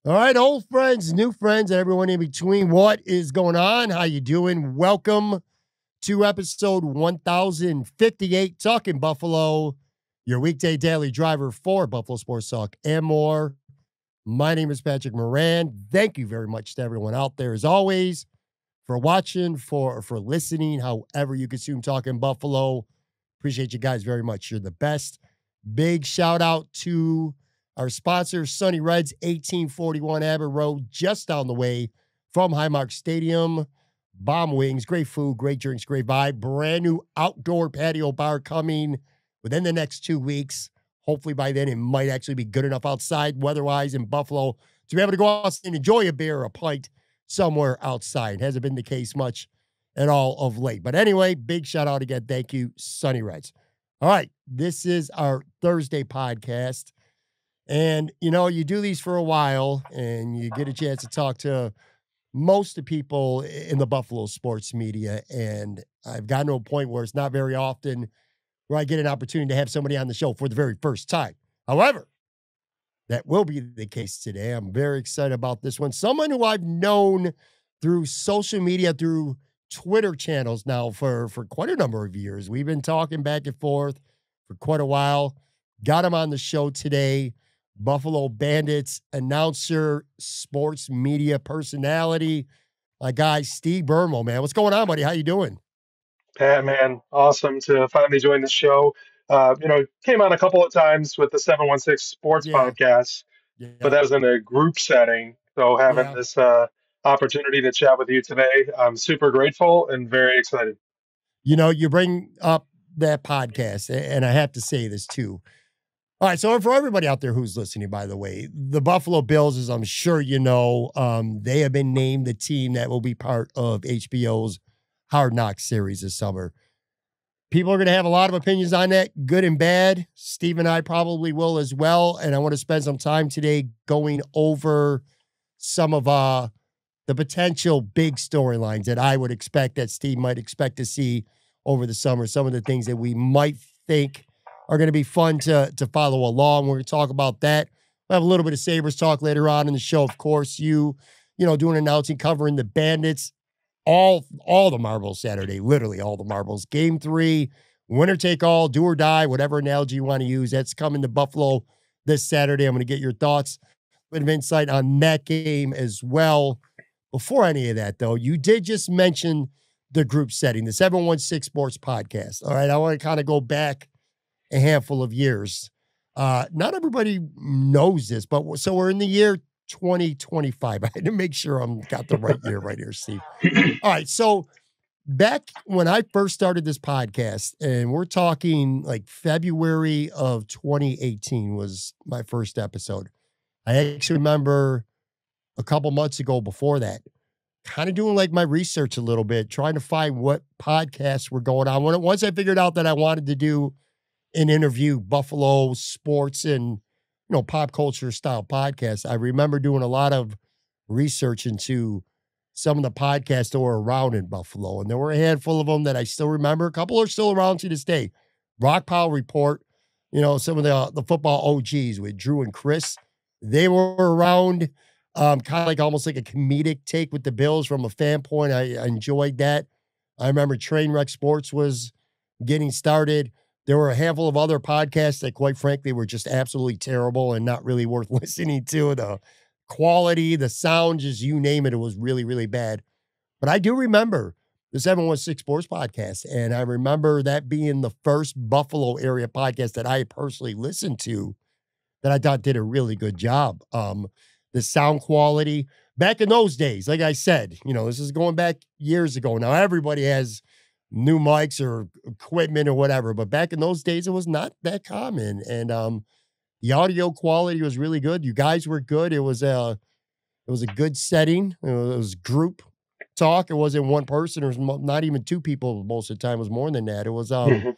All right, old friends, new friends, everyone in between. What is going on? How you doing? Welcome to episode 1058, Talking Buffalo, your weekday daily driver for Buffalo Sports Talk and more. My name is Patrick Moran. Thank you very much to everyone out there, as always, for watching, for listening, however you consume Talking Buffalo. Appreciate you guys very much. You're the best. Big shout out to our sponsor, Sunny Reds, 1841 Abbott Road, just down the way from Highmark Stadium. Bomb wings, great food, great drinks, great vibe. Brand new outdoor patio bar coming within the next 2 weeks. Hopefully by then it might actually be good enough outside weather-wise in Buffalo to be able to go out and enjoy a beer or a pint somewhere outside. Hasn't been the case much at all of late. But anyway, big shout out again. Thank you, Sunny Reds. All right, this is our Thursday podcast. And, you know, you do these for a while and you get a chance to talk to most of the people in the Buffalo sports media. And I've gotten to a point where it's not very often where I get an opportunity to have somebody on the show for the very first time. However, that will be the case today. I'm very excited about this one. Someone who I've known through social media, through Twitter channels now for quite a number of years. We've been talking back and forth for quite a while. Got him on the show today. Buffalo Bandits announcer, sports media personality, my guy, Steve Burmel, man. What's going on, buddy? How you doing? Pat, man, awesome to finally join the show. Came on a couple of times with the 716 Sports Yeah, Podcast, but yeah, that was in a group setting. So having yeah. this opportunity to chat with you today, I'm super grateful and very excited. You know, you bring up that podcast, and I have to say this too. All right, so for everybody out there who's listening, by the way, the Buffalo Bills, as I'm sure you know, they have been named the team that will be part of HBO's Hard Knocks series this summer. People are going to have a lot of opinions on that, good and bad. Steve and I probably will as well. And I want to spend some time today going over some of the potential big storylines that I would expect that Steve might expect to see over the summer. Some of the things that we might think are going to be fun to follow along. We're going to talk about that. We'll have a little bit of Sabres talk later on in the show. Of course, you know, doing announcing, covering the Bandits, all the marbles Saturday, literally all the marbles. Game 3, winner take all, do or die, whatever analogy you want to use. That's coming to Buffalo this Saturday. I'm going to get your thoughts, a bit of insight on that game as well. Before any of that, though, you did just mention the group setting, the 716 Sports Podcast. All right, I want to kind of go back a handful of years. Not everybody knows this, but so we're in the year 2025. I had to make sure I'm got the right year right here, Steve. All right, so back when I first started this podcast, and we're talking like February of 2018 was my first episode. I actually remember a couple months ago before that, kind of doing like my research a little bit, trying to find what podcasts were going on. Once I figured out that I wanted to do an interview Buffalo sports and pop culture style podcasts, I remember doing a lot of research into some of the podcasts that were around in Buffalo. And there were a handful of them that I still remember. A couple are still around to this day. Rock Pile Report, some of the football OGs with Drew and Chris, they were around, kind of like almost like a comedic take with the Bills from a fan point. I enjoyed that. I remember Trainwreck Sports was getting started. There were a handful of other podcasts that, quite frankly, were just absolutely terrible and not really worth listening to. The quality, the sound, just you name it, it was really, really bad. But I do remember the 716 Sports Podcast, and I remember that being the first Buffalo area podcast that I personally listened to that I thought did a really good job. The sound quality back in those days, like I said, this is going back years ago. Now everybody has new mics or equipment or whatever, but back in those days, it was not that common. And the audio quality was really good. You guys were good. It was a good setting. It was group talk. It wasn't one person or not even two people most of the time. It was more than that. It was a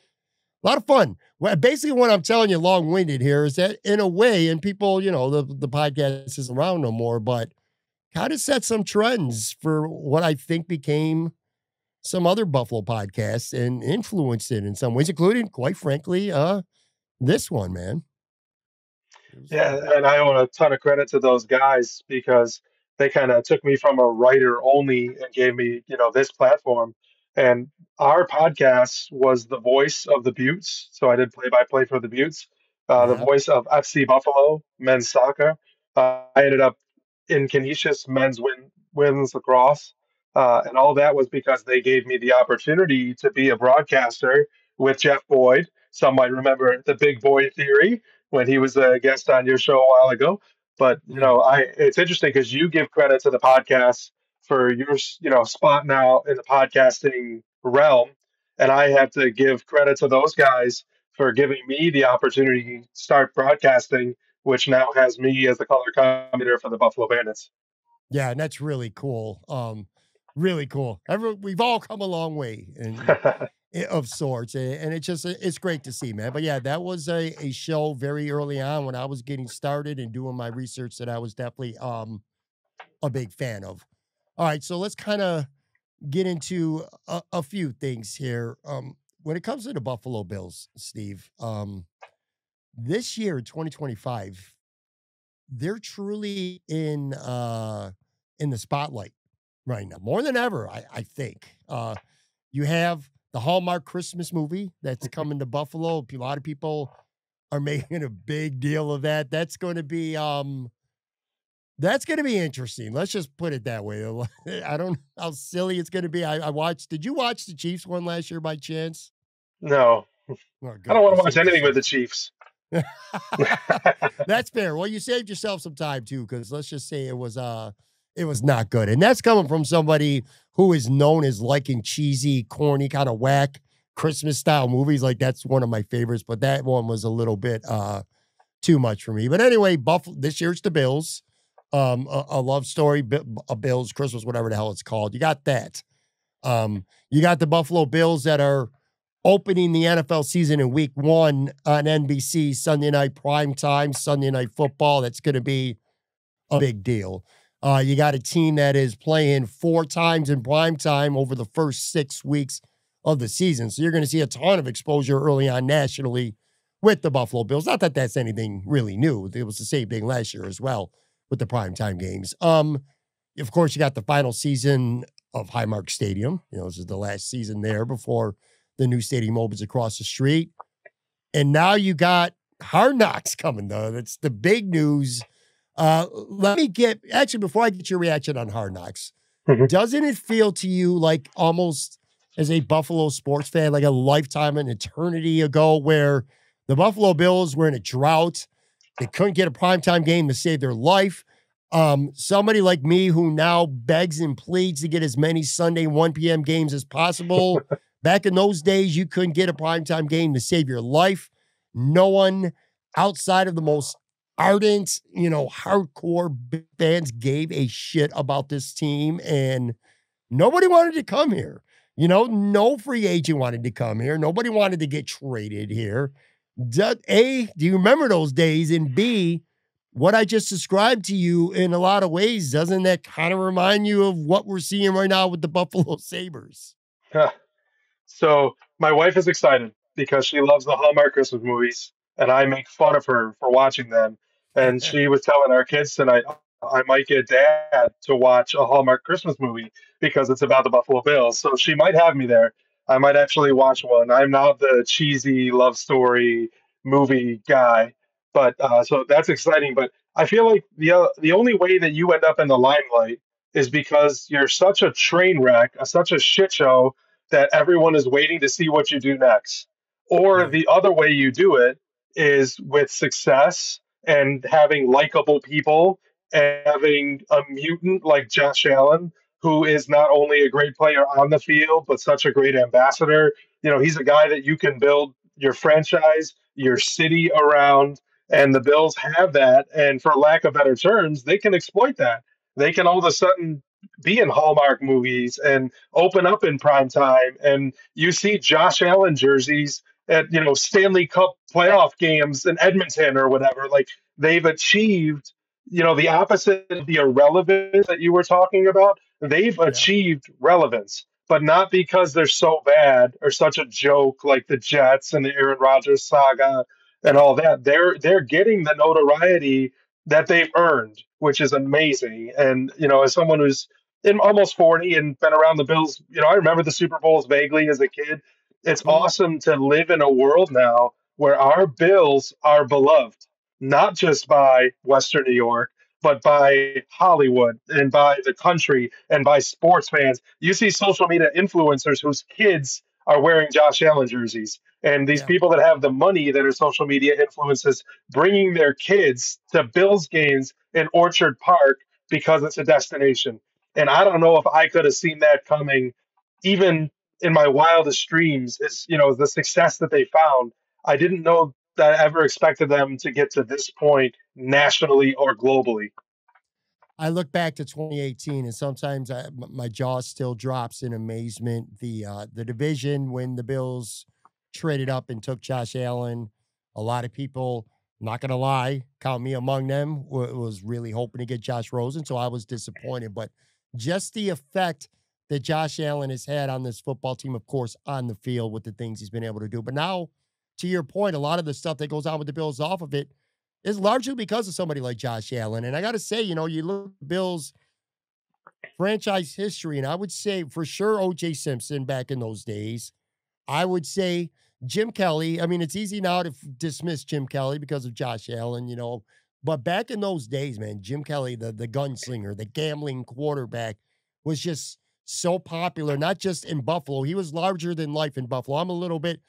lot of fun. Well, basically, what I'm telling you, long-winded here, is that in a way, and people, the podcast isn't around no more, but kind of set some trends for what I think became some other Buffalo podcasts and influenced it in some ways, including, quite frankly, this one, man. It was Yeah, fun. and I owe a ton of credit to those guys because they kind of took me from a writer only and gave me, this platform. And our podcast was the voice of the Buttes. So I did play by play for the Buttes, the Yeah. voice of FC Buffalo men's soccer. I ended up in Canisius women's lacrosse. And all that was because they gave me the opportunity to be a broadcaster with Jeff Boyd. Some might remember the Big Boy Theory when he was a guest on your show a while ago. But Mm. I it's interesting because you give credit to the podcast for your spot now in the podcasting realm, and I have to give credit to those guys for giving me the opportunity to start broadcasting, which now has me as the color commentator for the Buffalo Bandits. Yeah, and that's really cool. Really cool. We've all come a long way and of sorts, and it's just it's great to see, man. But yeah, that was a show very early on when I was getting started and doing my research that I was definitely a big fan of. All right, so let's kind of get into a few things here. When it comes to the Buffalo Bills, Steve, this year, 2025, they're truly in the spotlight right now, more than ever, I think. You have the Hallmark Christmas movie that's coming to Buffalo. A lot of people are making a big deal of that. That's gonna be interesting. Let's just put it that way. I don't know how silly it's gonna be. I watched did you watch the Chiefs one last year by chance? No, Oh, I don't good. want You to watch saved anything with yourself. the Chiefs. That's fair. Well, you saved yourself some time too, because let's just say it was not good. And that's coming from somebody who is known as liking cheesy, corny, kind of whack Christmas style movies. Like that's one of my favorites, but that one was a little bit too much for me. But anyway, Buffalo this year's the Bills. A love story, a Bills Christmas, whatever the hell it's called. You got that. You got the Buffalo Bills that are opening the NFL season in week 1 on NBC, Sunday night prime time, Sunday night football. That's going to be a big deal. You got a team that is playing 4 times in prime time over the first 6 weeks of the season. So you're going to see a ton of exposure early on nationally with the Buffalo Bills. Not that that's anything really new. It was the same thing last year as well with the primetime games. Of course, you got the final season of Highmark Stadium. This is the last season there before the new stadium opens across the street. And now you got Hard Knocks coming, though. That's the big news. Let me actually, before I get your reaction on Hard Knocks, doesn't it feel to you like almost as a Buffalo sports fan, like a lifetime, an eternity ago, where the Buffalo Bills were in a drought? They couldn't get a primetime game to save their life. Somebody like me who now begs and pleads to get as many Sunday 1 p.m. games as possible. Back in those days, you couldn't get a primetime game to save your life. No one outside of the most ardent, hardcore fans gave a shit about this team, and nobody wanted to come here. No free agent wanted to come here. Nobody wanted to get traded here. A, do you remember those days? And B, what I just described to you in a lot of ways, doesn't that kind of remind you of what we're seeing right now with the Buffalo Sabres? So my wife is excited because she loves the Hallmark Christmas movies, and I make fun of her for watching them. And she was telling our kids tonight, I might get dad to watch a Hallmark Christmas movie because it's about the Buffalo Bills. So she might have me there. I might actually watch one. I'm not the cheesy love story movie guy, but so that's exciting. But I feel like the only way that you end up in the limelight is because you're such a train wreck, such a shit show that everyone is waiting to see what you do next. Or Right. the other way you do it is with success and having likable people and having a mutant like Josh Allen, who is not only a great player on the field, but such a great ambassador. He's a guy that you can build your franchise, your city around, and the Bills have that. And for lack of better terms, they can exploit that. They can all of a sudden be in Hallmark movies and open up in prime time, and you see Josh Allen jerseys at Stanley Cup playoff games in Edmonton or whatever. Like they've achieved the opposite of the irrelevance that you were talking about. They've Yeah. achieved relevance, but not because they're so bad or such a joke like the Jets and the Aaron Rodgers saga and all that. They're getting the notoriety that they've earned, which is amazing. And as someone who's in almost 40 and been around the Bills, I remember the Super Bowls vaguely as a kid. It's Mhm. awesome to live in a world now where our Bills are beloved, not just by Western New York, but by Hollywood and by the country and by sports fans. You see social media influencers whose kids are wearing Josh Allen jerseys, and these Yeah. people that have the money that are social media influencers bringing their kids to Bills games in Orchard Park because it's a destination. And I don't know if I could have seen that coming, even in my wildest dreams. Is the success that they found. I didn't know that I ever expected them to get to this point nationally or globally. I look back to 2018, and sometimes my jaw still drops in amazement. The division when the Bills traded up and took Josh Allen, a lot of people, not gonna lie, count me among them, was really hoping to get Josh Rosen, so I was disappointed. But just the effect that Josh Allen has had on this football team, of course, on the field with the things he's been able to do. But now, to your point, a lot of the stuff that goes on with the Bills off of it is largely because of somebody like Josh Allen. And I got to say, you look at Bills franchise history, and I would say for sure OJ Simpson back in those days. I would say Jim Kelly. I mean, it's easy now to dismiss Jim Kelly because of Josh Allen, but back in those days, man, Jim Kelly, the gunslinger, the gambling quarterback, was just so popular, not just in Buffalo. He was larger than life in Buffalo. I'm a little bit,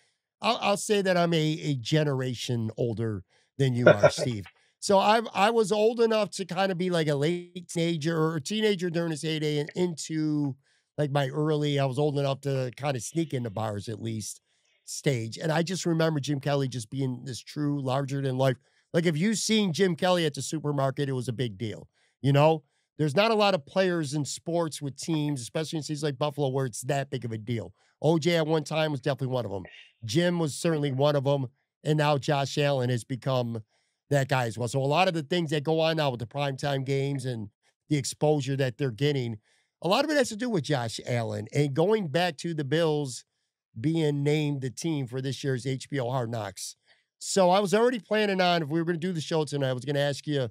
I'll say that I'm a generation older than you are, Steve. So I was old enough to kind of be like a late teenager or a teenager during his heyday and into like my early, I was old enough to kind of sneak into bars at least stage. And I just remember Jim Kelly just being this true larger than life. Like if you seen Jim Kelly at the supermarket, it was a big deal. You know, there's not a lot of players in sports with teams, especially in cities like Buffalo, where it's that big of a deal. OJ at one time was definitely one of them. Jim was certainly one of them. And now Josh Allen has become that guy as well. So a lot of the things that go on now with the primetime games and the exposure that they're getting, a lot of it has to do with Josh Allen. And going back to the Bills being named the team for this year's HBO Hard Knocks. So I was already planning on, if we were going to do the show tonight, I was going to ask you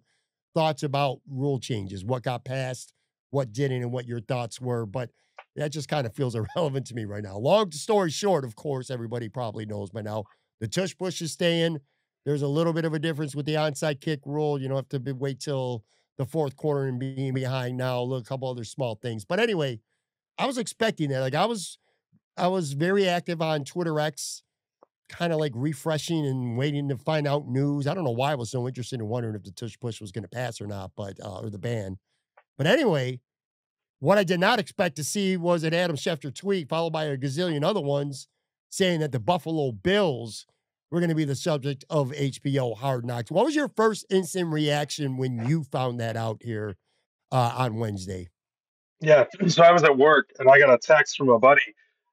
thoughts about rule changes, what got passed, what didn't, and what your thoughts were. But that just kind of feels irrelevant to me right now. Long story short, of course, everybody probably knows by now. The tush push is staying. There's a little bit of a difference with the onside kick rule. You don't have to wait till the fourth quarter and being behind now. Look, a couple other small things. But anyway, I was expecting that. Like I was very active on Twitter X, kind of like refreshing and waiting to find out news. I don't know why I was so interested in wondering if the tush push was going to pass or not, but or the ban. But anyway, what I did not expect to see was an Adam Schefter tweet followed by a gazillion other ones saying that the Buffalo Bills were going to be the subject of HBO Hard Knocks. What was your first instant reaction when you found that out here on Wednesday? Yeah, so I was at work and I got a text from a buddy,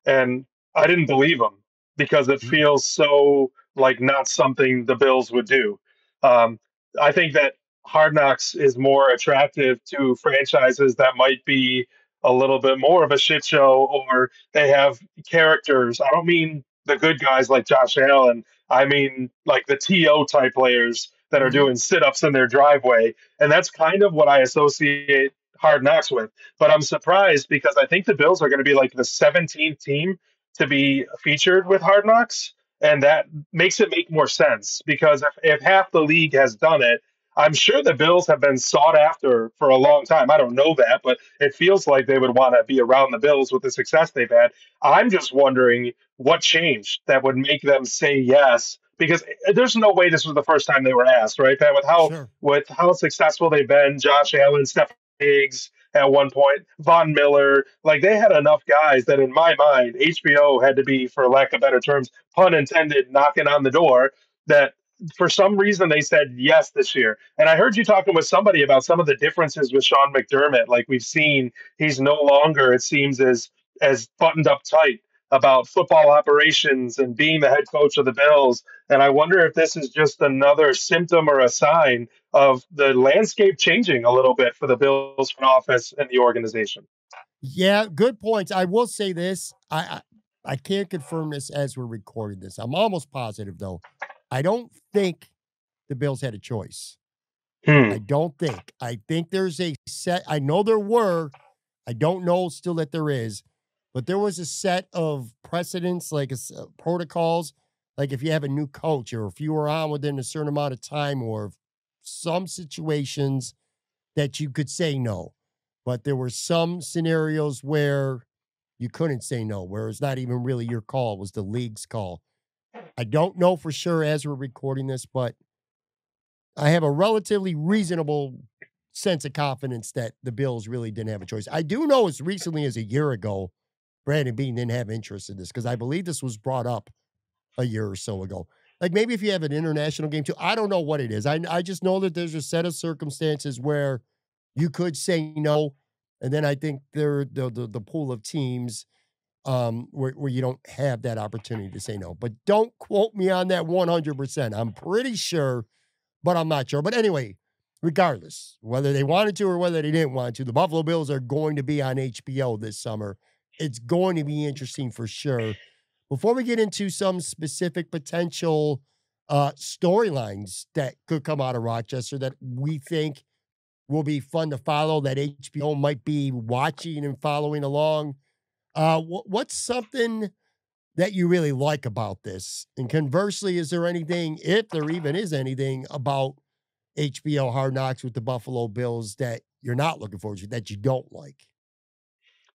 and I didn't believe him because it Mhm. feels so like not something the Bills would do. Um, I think that Hard Knocks is more attractive to franchises that might be a little bit more of a shit show, or they have characters. I don't mean the good guys like Josh Allen. I mean like the TO type players that are Mhm. doing sit ups in their driveway. And that's kind of what I associate Hard Knocks with. But I'm surprised because I think the Bills are going to be like the 17th team to be featured with Hard Knocks. And that makes it make more sense because if half the league has done it, I'm sure the Bills have been sought after for a long time. I don't know that, but it feels like they would want to be around the Bills with the success they've had. I'm just wondering what changed that would make them say yes, because there's no way this was the first time they were asked, right? That Sure. with how successful they've been, Josh Allen, Steph Diggs at one point, Von Miller. Like they had enough guys that, in my mind, HBO had to be, for lack of better terms, pun intended, knocking on the door. That for some reason they said yes this year. And I heard you talking with somebody about some of the differences with Sean McDermott. Like we've seen, he's no longer, it seems, as buttoned up tight about football operations and being the head coach of the Bills. And I wonder if this is just another symptom or a sign of the landscape changing a little bit for the Bills front office and the organization. Yeah, good points. I will say this. I can't confirm this as we're recording this. I'm almost positive though. I don't think the Bills had a choice. Hmm. I don't think. I think there's a set. I know there were. I don't know still that there is, but there was a set of precedents, like protocols. Like if you have a new coach or if you were on within a certain amount of time or some situations that you could say no. But there were some scenarios where you couldn't say no, where it's not even really your call, it was the league's call. I don't know for sure as we're recording this, but I have a relatively reasonable sense of confidence that the Bills really didn't have a choice. I do know as recently as a year ago, Brandon Beane didn't have interest in this because I believe this was brought up a year or so ago. Like maybe if you have an international game too, I don't know what it is. I just know that there's a set of circumstances where you could say no, and then I think there the pool of teams where you don't have that opportunity to say no. But don't quote me on that 100%. I'm pretty sure, but I'm not sure. But anyway, regardless, whether they wanted to or whether they didn't want to, the Buffalo Bills are going to be on HBO this summer. It's going to be interesting for sure. Before we get into some specific potential storylines that could come out of Rochester that we think will be fun to follow, that HBO might be watching and following along, what's something that you really like about this? And conversely, is there anything, if there even is anything, about HBO Hard Knocks with the Buffalo Bills that you're not looking forward to, that you don't like?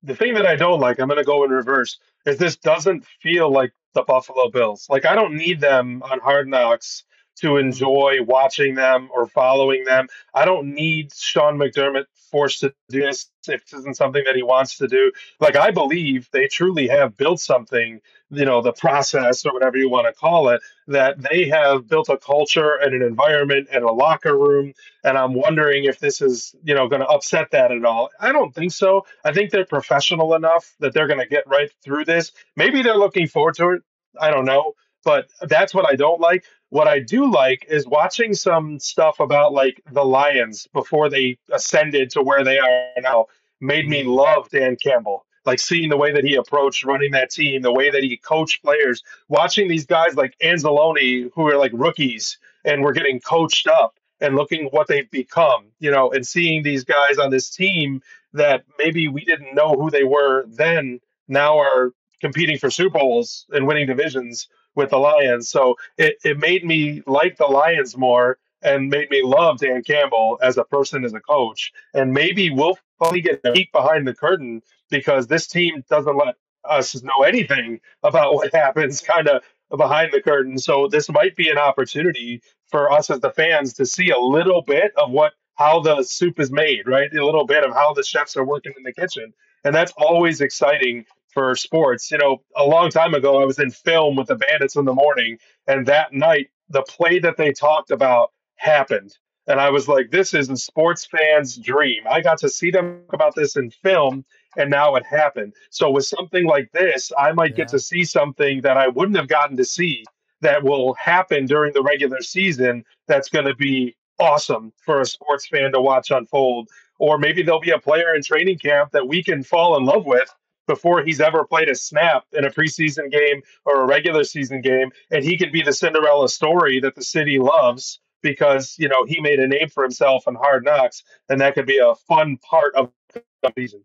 The thing that I don't like, I'm going to go in reverse, is this doesn't feel like the Buffalo Bills. Like I don't need them on Hard Knocks to Mm, enjoy watching them or following them. I don't need Sean McDermott forced to do this if this isn't something that he wants to do. Like I believe they truly have built something, the process or whatever you want to call it, that they have built a culture and an environment and a locker room, and I'm wondering if this is, going to upset that at all. I don't think so. I think they're professional enough that they're going to get right through this. Maybe they're looking forward to it. I don't know. But that's what I don't like. What I do like is watching some stuff about like the Lions before they ascended to where they are now made me mm, love Dan Campbell. Like seeing the way that he approached running that team, the way that he coached players, watching these guys like Anzalone, who are like rookies and were getting coached up and looking what they've become, and seeing these guys on this team that maybe we didn't know who they were then, now are competing for Super Bowls and winning divisions with the Lions. So it made me like the Lions more and made me love Dan Campbell as a person, as a coach. And maybe we'll finally get a peek behind the curtain because this team doesn't let us know anything about what happens kind of behind the curtain. So this might be an opportunity for us as the fans to see a little bit of how the soup is made, right? A little bit of how the chefs are working in the kitchen. And that's always exciting for sports. A long time ago, I was in film with the Bandits in the morning, and that night, the play that they talked about happened. And I was like, this is a sports fan's dream. I got to see them talk about this in film, and now it happened. So, with something like this, I might get yeah. to see something that I wouldn't have gotten to see that will happen during the regular season that's going to be awesome for a sports fan to watch unfold. Or maybe there'll be a player in training camp that we can fall in love with before he's ever played a snap in a preseason game or a regular season game. And he could be the Cinderella story that the city loves because, he made a name for himself in Hard Knocks. And that could be a fun part of the season.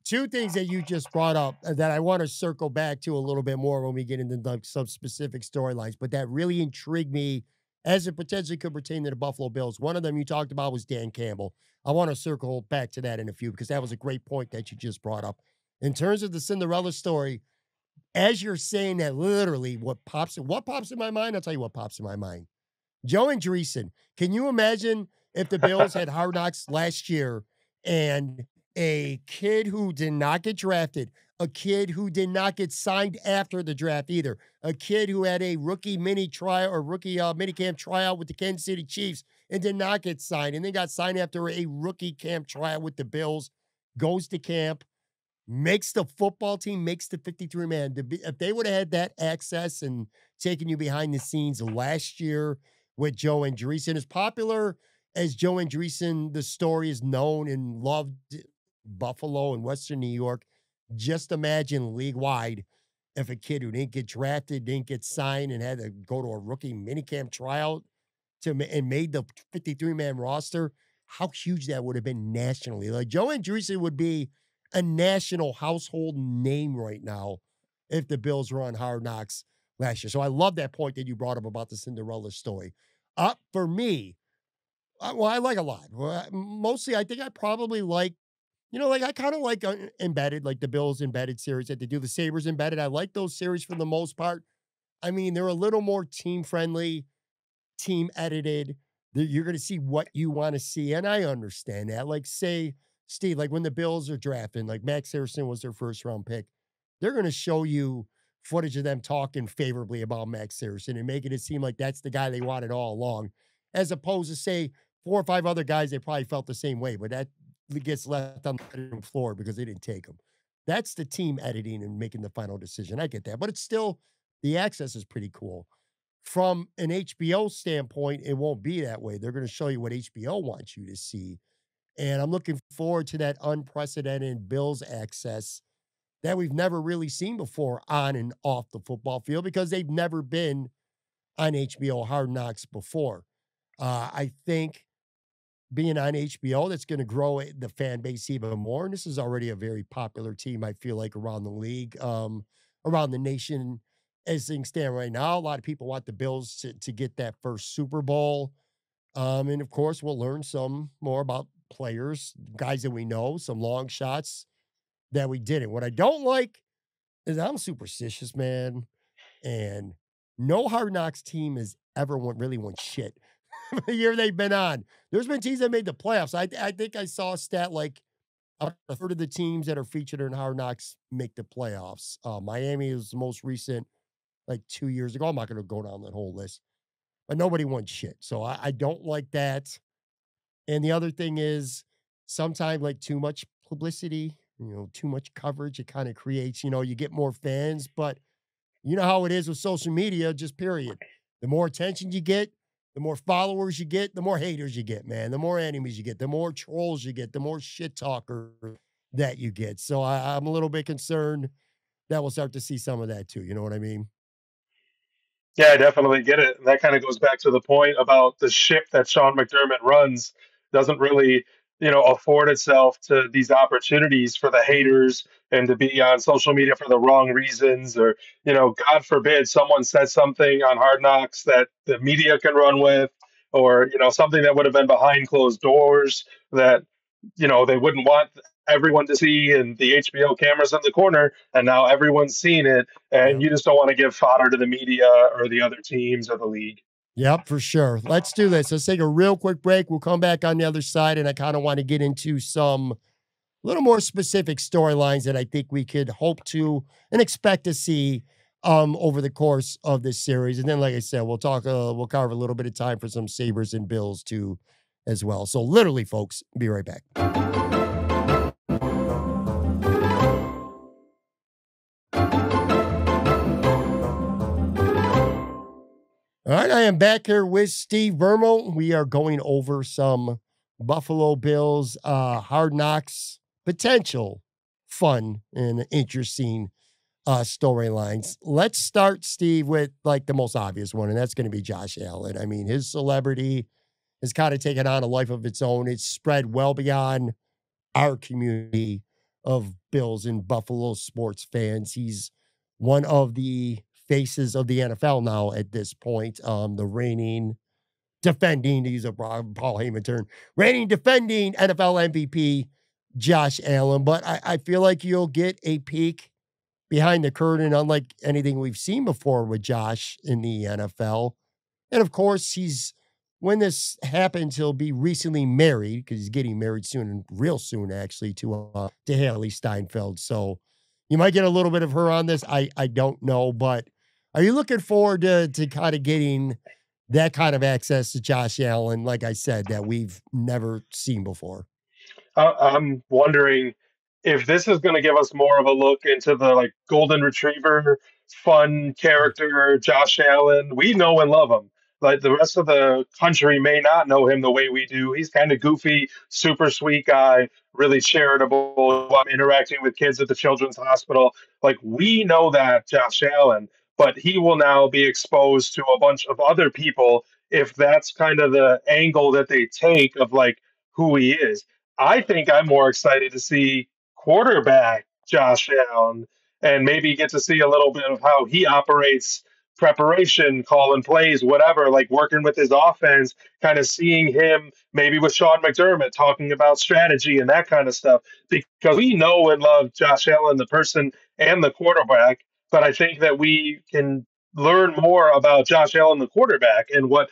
Two things that you just brought up that I want to circle back to a little bit more when we get into some specific storylines, but that really intrigued me as it potentially could pertain to the Buffalo Bills. One of them you talked about was Dan Campbell. I want to circle back to that in a few because that was a great point that you just brought up. In terms of the Cinderella story, as you're saying that, literally what pops in my mind? I'll tell you what pops in my mind. Joe Andreessen. Can you imagine if the Bills had Hard Knocks last year and a kid who did not get drafted, a kid who did not get signed after the draft either, a kid who had a rookie mini trial or rookie mini camp tryout with the Kansas City Chiefs and did not get signed, and then got signed after a rookie camp trial with the Bills, goes to camp, makes the football team, makes the 53 man. If they would have had that access and taken you behind the scenes last year with Joe Andreessen, as popular as Joe Andreessen, the story is known and loved Buffalo and Western New York. Just imagine league wide if a kid who didn't get drafted, didn't get signed, and had to go to a rookie minicamp tryout and made the 53-man roster, how huge that would have been nationally. Like Joe Andreessen would be a national household name right now if the Bills were on Hard Knocks last year. So I love that point that you brought up about the Cinderella story. For me, well, I like a lot. Well, mostly, I think I probably like, like I kind of like Embedded, like the Bills Embedded series that they do, the Sabres Embedded. I like those series for the most part. I mean, they're a little more team friendly, team edited. You're going to see what you want to see. And I understand that. Like, say, Steve, like when the Bills are drafting, like Max Harrison was their first round pick, they're going to show you footage of them talking favorably about Max Harrison and making it seem like that's the guy they wanted all along, as opposed to, say, four or five other guys they probably felt the same way, but that gets left on the floor because they didn't take him. That's the team editing and making the final decision. I get that, but it's still, the access is pretty cool. From an HBO standpoint, it won't be that way. They're going to show you what HBO wants you to see. And I'm looking forward to that unprecedented Bills access that we've never really seen before on and off the football field because they've never been on HBO Hard Knocks before. I think being on HBO, that's going to grow the fan base even more. And this is already a very popular team, I feel like, around the league, around the nation as things stand right now. A lot of people want the Bills to get that first Super Bowl. And of course, we'll learn some more about players, guys that we know, some long shots that we didn't. What I don't like is I'm superstitious, man. And no Hard Knocks team has ever really won shit the year they've been on. There's been teams that made the playoffs. I think I saw a stat like a third of the teams that are featured in Hard Knocks make the playoffs. Miami is the most recent, like 2 years ago. I'm not going to go down that whole list, but nobody won shit. So I don't like that. And the other thing is sometimes like too much publicity, too much coverage, it kind of creates, you get more fans, but you know how it is with social media, just period. The more attention you get, the more followers you get, the more haters you get, man. The more enemies you get, the more trolls you get, the more shit talkers that you get. So I'm a little bit concerned that we'll start to see some of that too. You know what I mean? Yeah, I definitely get it. And that kind of goes back to the point about the ship that Sean McDermott runs doesn't really, afford itself to these opportunities for the Mhm. haters and to be on social media for the wrong reasons. Or, God forbid someone says something on Hard Knocks that the media can run with, or, something that would have been behind closed doors that, they wouldn't want everyone to see, and the HBO cameras in the corner, and now everyone's seen it, and Yep. you just don't want to give fodder to the media or the other teams or the league. Yep, for sure. Let's do this. Let's take a real quick break. We'll come back on the other side, and I kind of want to get into some little more specific storylines that I think we could hope to and expect to see over the course of this series. And then, like I said, we'll carve a little bit of time for some Sabres and Bills too, as well. So literally, folks, be right back. All right, I am back here with Steve Burmel. We are going over some Buffalo Bills Hard Knocks potential fun and interesting storylines. Let's start, Steve, with like the most obvious one, and that's going to be Josh Allen. I mean, his celebrity has kind of taken on a life of its own. It's spread well beyond our community of Bills and Buffalo sports fans. He's one of the faces of the NFL now at this point. The reigning, defending, to use a Paul Heyman term, reigning, defending NFL MVP, Josh Allen. But I feel like you'll get a peek behind the curtain, unlike anything we've seen before with Josh in the NFL. And of course, when this happens, he'll be recently married because he's getting married soon and real soon, actually, to Hailee Steinfeld. So you might get a little bit of her on this. I don't know, but are you looking forward to kind of getting that kind of access to Josh Allen, like I said, that we've never seen before? I'm wondering if this is going to give us more of a look into the like golden retriever, fun character Josh Allen. We know and love him. Like the rest of the country may not know him the way we do. He's kind of goofy, super sweet guy, really charitable, interacting with kids at the children's hospital. Like we know that Josh Allen, but he will now be exposed to a bunch of other people if that's kind of the angle that they take of like who he is. I think I'm more excited to see quarterback Josh Allen and maybe get to see a little bit of how he operates, preparation, calling plays, whatever, like working with his offense, kind of seeing him maybe with Sean McDermott talking about strategy and that kind of stuff. Because we know and love Josh Allen, the person and the quarterback, but I think that we can learn more about Josh Allen, the quarterback, and what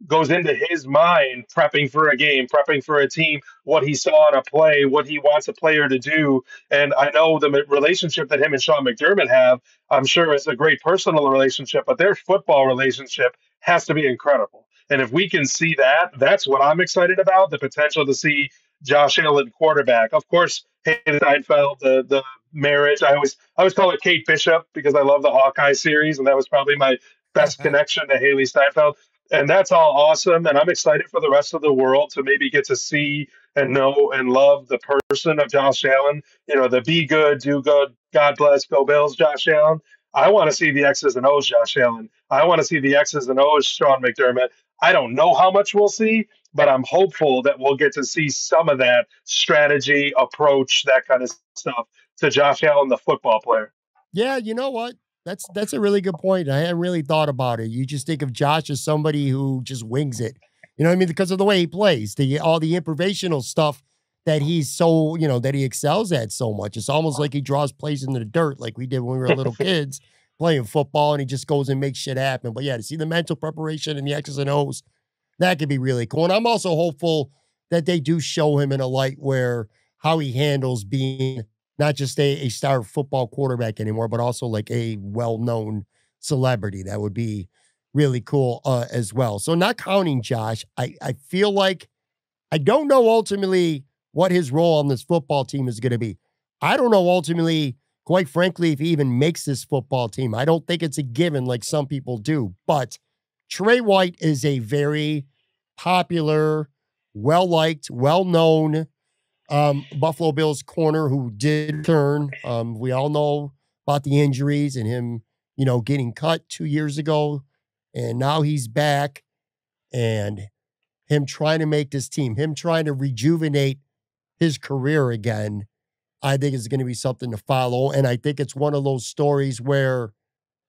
goes into his mind prepping for a game, prepping for a team, what he saw on a play, what he wants a player to do. And I know the relationship that him and Sean McDermott have, I'm sure it's a great personal relationship, but their football relationship has to be incredible. And if we can see that, that's what I'm excited about, the potential to see Josh Allen quarterback. Of course, Hailee Steinfeld, the marriage. I always call it Kate Bishop because I love the Hawkeye series, and that was probably my best connection to Hailee Steinfeld. And that's all awesome. And I'm excited for the rest of the world to maybe get to see and know and love the person of Josh Allen. You know, the be good, do good, God bless, go Bills, Josh Allen. I want to see the X's and O's, Josh Allen. I want to see the X's and O's, Sean McDermott. I don't know how much we'll see, but I'm hopeful that we'll get to see some of that strategy, approach, that kind of stuff to Josh Allen, the football player. Yeah, you know what? That's a really good point. I hadn't really thought about it. You just think of Josh as somebody who just wings it. You know what I mean? Because of the way he plays, all the improvisational stuff that he's so, that he excels at so much. It's almost like he draws plays into the dirt like we did when we were little kids playing football, and he just goes and makes shit happen. But yeah, to see the mental preparation and the X's and O's, that could be really cool. And I'm also hopeful that they do show him in a light where how he handles being not just a star football quarterback anymore, but also like a well-known celebrity. That would be really cool as well. So not counting Josh, I feel like I don't know ultimately what his role on this football team is going to be. I don't know ultimately, quite frankly, if he even makes this football team. I don't think it's a given like some people do, but Tre White is a very popular, well-liked, well-known Buffalo Bills corner who did turn. We all know about the injuries and him, getting cut 2 years ago. And now he's back, and him trying to make this team, him trying to rejuvenate his career again, I think is going to be something to follow. And I think it's one of those stories where,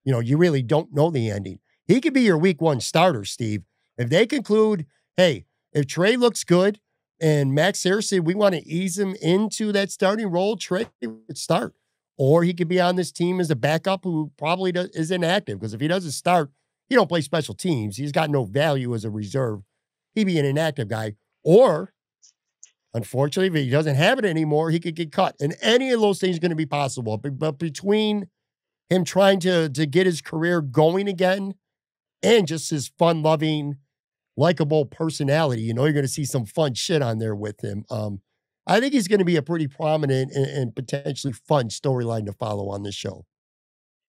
you really don't know the ending. He could be your week one starter, Steve. If they conclude, hey, if Tre looks good, and Max Harrison, we want to ease him into that starting role, Tre would start. Or he could be on this team as a backup who probably is inactive. Because if he doesn't start, he don't play special teams. He's got no value as a reserve. He'd be an inactive guy. Or, unfortunately, if he doesn't have it anymore, he could get cut. And any of those things are going to be possible. But between him trying to get his career going again and just his fun-loving, likable personality, you're going to see some fun shit on there with him. I think he's going to be a pretty prominent and potentially fun storyline to follow on this show.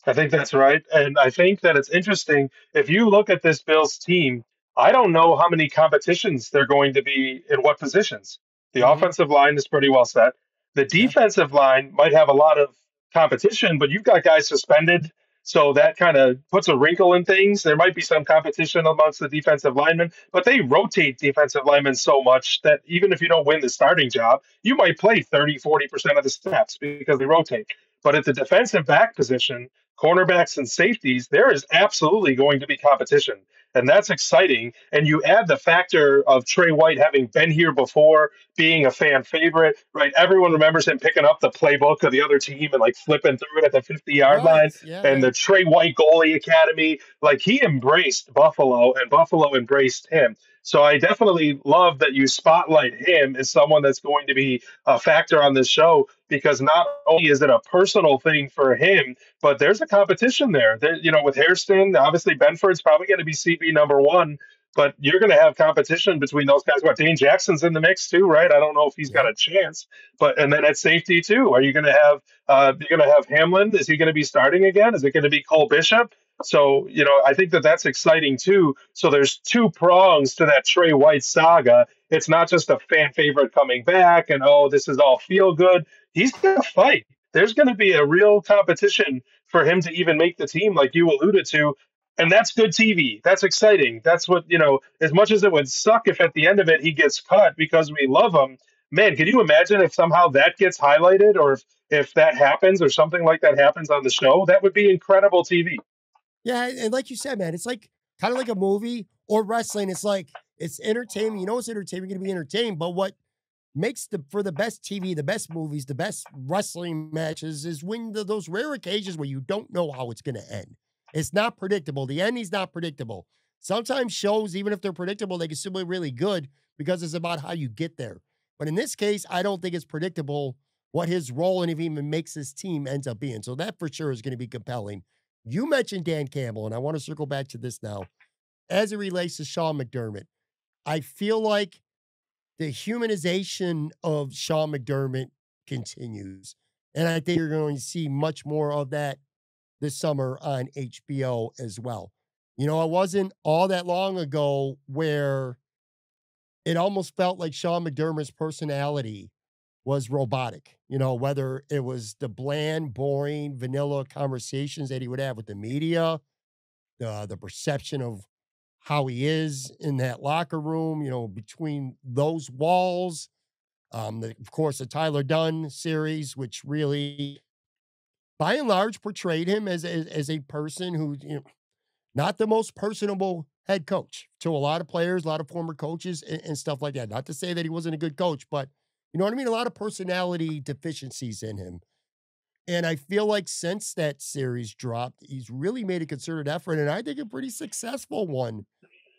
I think that's right. And I think that it's interesting. If you look at this Bills team, I don't know how many competitions they're going to be in what positions. The offensive line is pretty well set. The defensive line might have a lot of competition, but you've got guys suspended. So that kind of puts a wrinkle in things. There might be some competition amongst the defensive linemen, but they rotate defensive linemen so much that even if you don't win the starting job, you might play 30-40% of the snaps because they rotate. But at the defensive back position, cornerbacks and safeties, there is absolutely going to be competition. And that's exciting. And you add the factor of Tre White having been here before, being a fan favorite, right? Everyone remembers him picking up the playbook of the other team and like flipping through it at the 50-yard line. And the Tre White Goalie Academy, like he embraced Buffalo and Buffalo embraced him. So I definitely love that you spotlight him as someone that's going to be a factor on this show, because not only is it a personal thing for him, but there's a competition there. With Hairston, obviously Benford's probably going to be CB number one, but you're going to have competition between those guys. What, Dane Jackson's in the mix too, right? I don't know if he's got a chance, and then at safety too, are you going to have you're going to have Hamlin? Is he going to be starting again? Is it going to be Cole Bishop? So, I think that that's exciting too. So there's two prongs to that Tre White saga. It's not just a fan favorite coming back and, oh, this is all feel good. He's going to fight. There's going to be a real competition for him to even make the team, like you alluded to. And that's good TV. That's exciting. That's what, as much as it would suck if at the end of it he gets cut because we love him, man, can you imagine if somehow that gets highlighted, or if that happens or something like that happens on the show? That would be incredible TV. Yeah, and like you said, man, it's like kind of like a movie or wrestling. It's like it's entertainment. You know, it's entertainment. You're gonna be entertained, but what makes the best TV, the best movies, the best wrestling matches is when those rare occasions where you don't know how it's gonna end. It's not predictable. The ending's not predictable. Sometimes shows, even if they're predictable, they can still be really good because it's about how you get there. But in this case, I don't think it's predictable what his role and if he even makes his team ends up being. So that for sure is going to be compelling. You mentioned Dan Campbell, and I want to circle back to this now. As it relates to Sean McDermott, I feel like the humanization of Sean McDermott continues. And I think you're going to see much more of that this summer on HBO as well. You know, it wasn't all that long ago where it almost felt like Sean McDermott's personality was robotic. You know, whether it was the bland, boring, vanilla conversations that he would have with the media, the perception of how he is in that locker room, you know, between those walls. Of course, the Tyler Dunn series, which really, by and large, portrayed him as a person who, you know, not the most personable head coach to a lot of players, a lot of former coaches, and stuff like that. Not to say that he wasn't a good coach, but you know what I mean? A lot of personality deficiencies in him. And I feel like since that series dropped, he's really made a concerted effort, and I think a pretty successful one,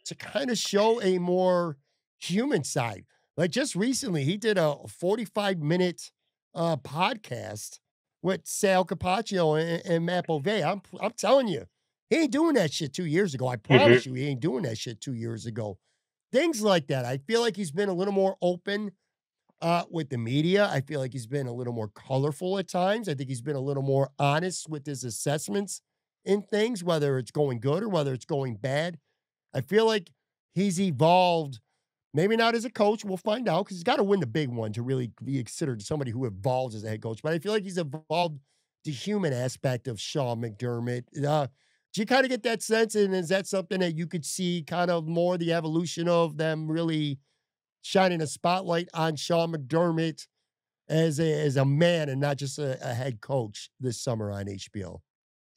to kind of show a more human side. Like just recently, he did a 45-minute podcast with Sal Capaccio and Matt Bove. I'm telling you, he ain't doing that shit 2 years ago. I Hmm. promise you, he ain't doing that shit 2 years ago. Things like that. I feel like he's been a little more open with the media. I feel like he's been a little more colorful at times. I think he's been a little more honest with his assessments in things, whether it's going good or whether it's going bad. I feel like he's evolved, maybe not as a coach. We'll find out because he's got to win the big one to really be considered somebody who evolves as a head coach. But I feel like he's evolved the human aspect of Sean McDermott. Do you kind of get that sense? And is that something that you could see kind of more the evolution of them really shining a spotlight on Sean McDermott as a man and not just a head coach this summer on HBO?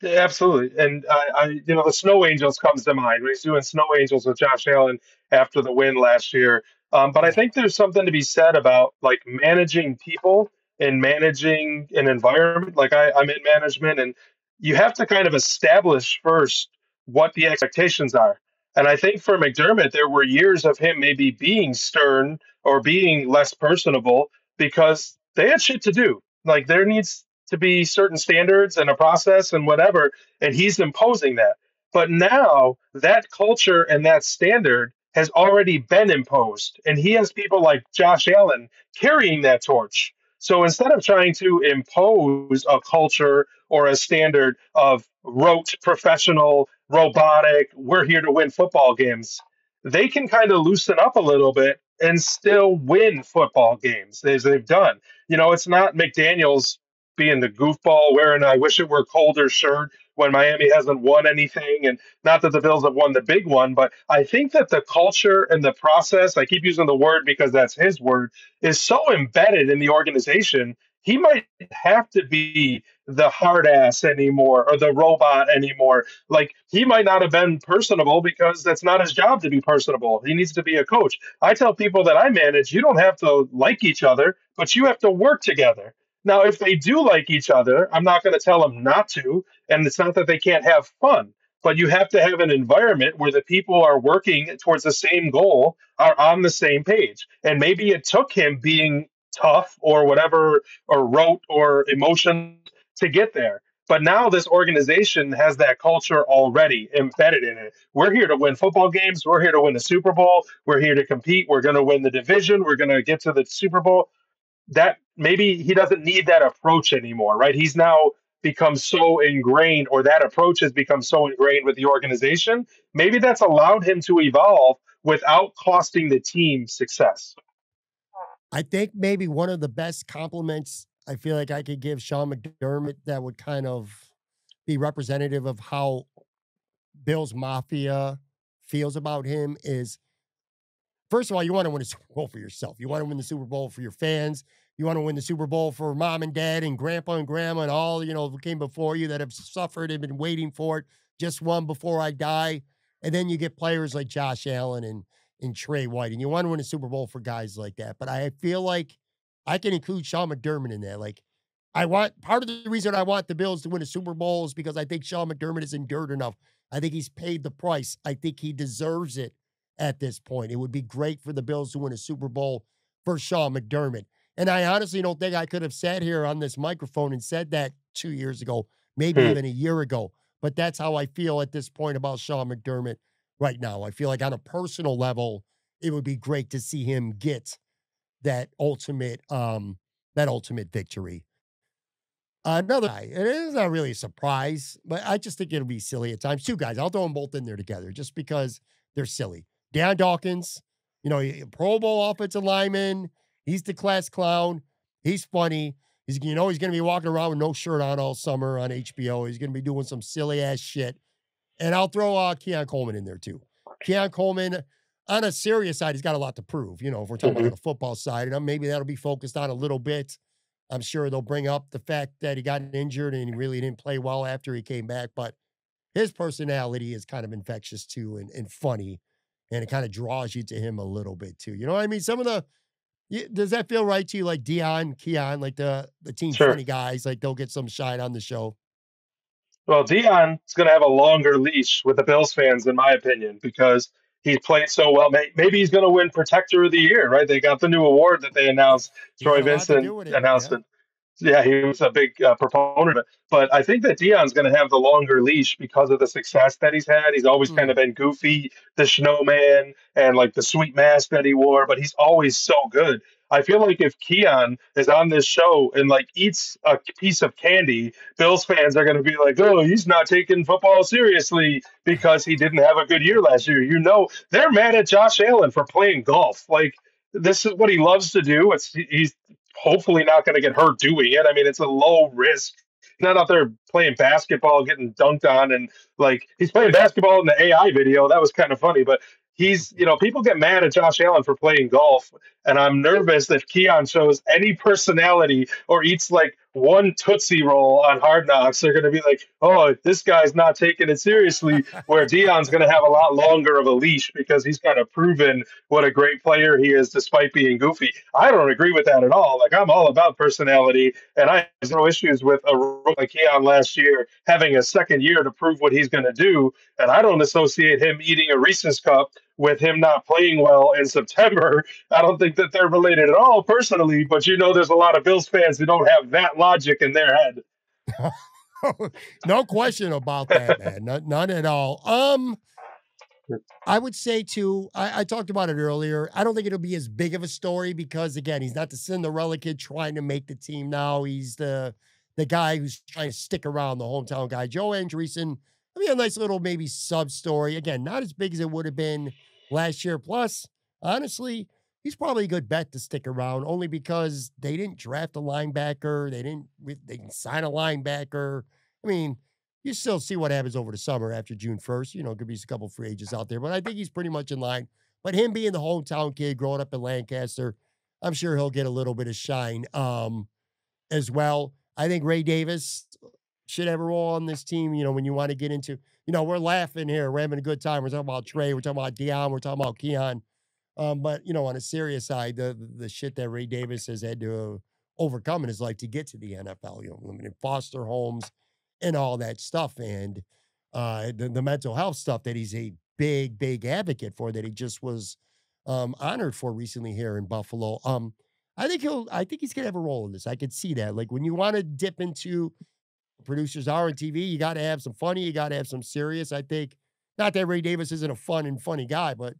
Yeah, absolutely. And the Snow Angels comes to mind. When he's doing Snow Angels with Josh Allen after the win last year. But I Yeah. think there's something to be said about like managing people and managing an environment. Like I'm in management, and you have to kind of establish first what the expectations are. And I think for McDermott, there were years of him maybe being stern or being less personable because they had shit to do. Like there needs to be certain standards and a process and whatever, and he's imposing that. But now that culture and that standard has already been imposed, and he has people like Josh Allen carrying that torch. So instead of trying to impose a culture or a standard of rote, professional, robotic, we're here to win football games, they can kind of loosen up a little bit and still win football games as they've done. It's not McDaniels being the goofball wearing I wish it were colder shirt when Miami hasn't won anything. And not that the Bills have won the big one, but I think that the culture and the process, I keep using the word because that's his word, is so embedded in the organization. He might have to be the hard ass anymore or the robot anymore. Like he might not have been personable because that's not his job to be personable. He needs to be a coach. I tell people that I manage, you don't have to like each other, but you have to work together. Now, if they do like each other, I'm not going to tell them not to. And it's not that they can't have fun, but you have to have an environment where the people are working towards the same goal, are on the same page. And maybe it took him being tough or whatever, or rote or emotion to get there. But now this organization has that culture already embedded in it. We're here to win football games. We're here to win the Super Bowl. We're here to compete. We're going to win the division. We're going to get to the Super Bowl. That maybe he doesn't need that approach anymore, right? He's now become so ingrained, or that approach has become so ingrained with the organization. Maybe that's allowed him to evolve without costing the team success. I think maybe one of the best compliments I feel like I could give Sean McDermott that would kind of be representative of how Bills Mafia feels about him is, first of all, you want to win a Super Bowl for yourself. You want to win the Super Bowl for your fans. You want to win the Super Bowl for mom and dad and grandpa and grandma and all, who came before you that have suffered and been waiting for it. Just one before I die. And then you get players like Josh Allen and Tre White. And you want to win a Super Bowl for guys like that. But I feel like I can include Sean McDermott in that. Like, part of the reason I want the Bills to win a Super Bowl is because I think Sean McDermott has endured enough. I think he's paid the price. I think he deserves it at this point. It would be great for the Bills to win a Super Bowl for Sean McDermott. And I honestly don't think I could have sat here on this microphone and said that 2 years ago, maybe Hmm. even a year ago. But that's how I feel at this point about Sean McDermott right now. I feel like on a personal level, it would be great to see him get that ultimate victory. Another guy, it is not really a surprise, but I just think it'll be silly at times. Two guys, I'll throw them both in there together just because they're silly. Dan Dawkins, Pro Bowl offensive lineman. He's the class clown. He's funny. He's going to be walking around with no shirt on all summer on HBO. He's going to be doing some silly ass shit. And I'll throw Keon Coleman in there too. Keon Coleman, on a serious side, he's got a lot to prove. If we're talking about Mhm. on the football side, and maybe that'll be focused on a little bit. I'm sure they'll bring up the fact that he got injured and he really didn't play well after he came back. But his personality is kind of infectious too and funny. And it kind of draws you to him a little bit too. You know what I mean? Does that feel right to you? Like Dion, Keon, like the team Sure. funny guys, like they'll get some shine on the show. Well, Dion is going to have a longer leash with the Bills fans, in my opinion, because he's played so well. Maybe he's going to win Protector of the Year, right? They got the new award that they announced. He Troy had a lot to Vincent do with it. announced Yeah. it. Yeah, he was a big proponent of it. But I think that Dion's going to have the longer leash because of the success that he's had. He's always kind Hmm. of been goofy, the snowman, and like the sweet mask that he wore, but he's always so good. I feel like if Keon is on this show and like eats a piece of candy, Bills fans are going to be like, "Oh, he's not taking football seriously because he didn't have a good year last year." They're mad at Josh Allen for playing golf. Like this is what he loves to do. He's hopefully not going to get hurt doing it. I mean, it's a low risk. He's not out there playing basketball, getting dunked on, and like he's playing basketball in the AI video. That was kind of funny, but people get mad at Josh Allen for playing golf, and I'm nervous that Keon shows any personality or eats like one Tootsie Roll on Hard Knocks. They're going to be like, oh, this guy's not taking it seriously, where Dion's going to have a lot longer of a leash because he's kind of proven what a great player he is despite being goofy. I don't agree with that at all. Like, I'm all about personality, and I have no issues with a rookie like Keon last year having a second year to prove what he's going to do. And I don't associate him eating a Reese's cup with him not playing well in September. I don't think that they're related at all personally, but there's a lot of Bills fans who don't have that logic in their head. No question about that, man. None at all. I would say too, I talked about it earlier. I don't think it'll be as big of a story because again, he's not the Cinderella kid trying to make the team now. He's the guy who's trying to stick around, the hometown guy. Joe Andreessen, I mean, a nice little maybe sub story. Again, not as big as it would have been last year. Plus, honestly, he's probably a good bet to stick around only because they didn't draft a linebacker. They didn't sign a linebacker. I mean, you still see what happens over the summer after June 1st. Could be a couple free agents out there, but I think he's pretty much in line. But him being the hometown kid growing up in Lancaster, I'm sure he'll get a little bit of shine as well. I think Ray Davis should have a role on this team. When you want to get into, we're laughing here. We're having a good time. We're talking about Trey. We're talking about Dion. We're talking about Keon. But on a serious side, the shit that Ray Davis has had to overcome in his life to get to the NFL, living in foster homes and all that stuff, and the mental health stuff that he's a big, big advocate for, that he just was honored for recently here in Buffalo. I think he's gonna have a role in this. I could see that. Like when you want to dip into producers are on TV, you got to have some funny, you got to have some serious. I think not that Ray Davis isn't a fun and funny guy, but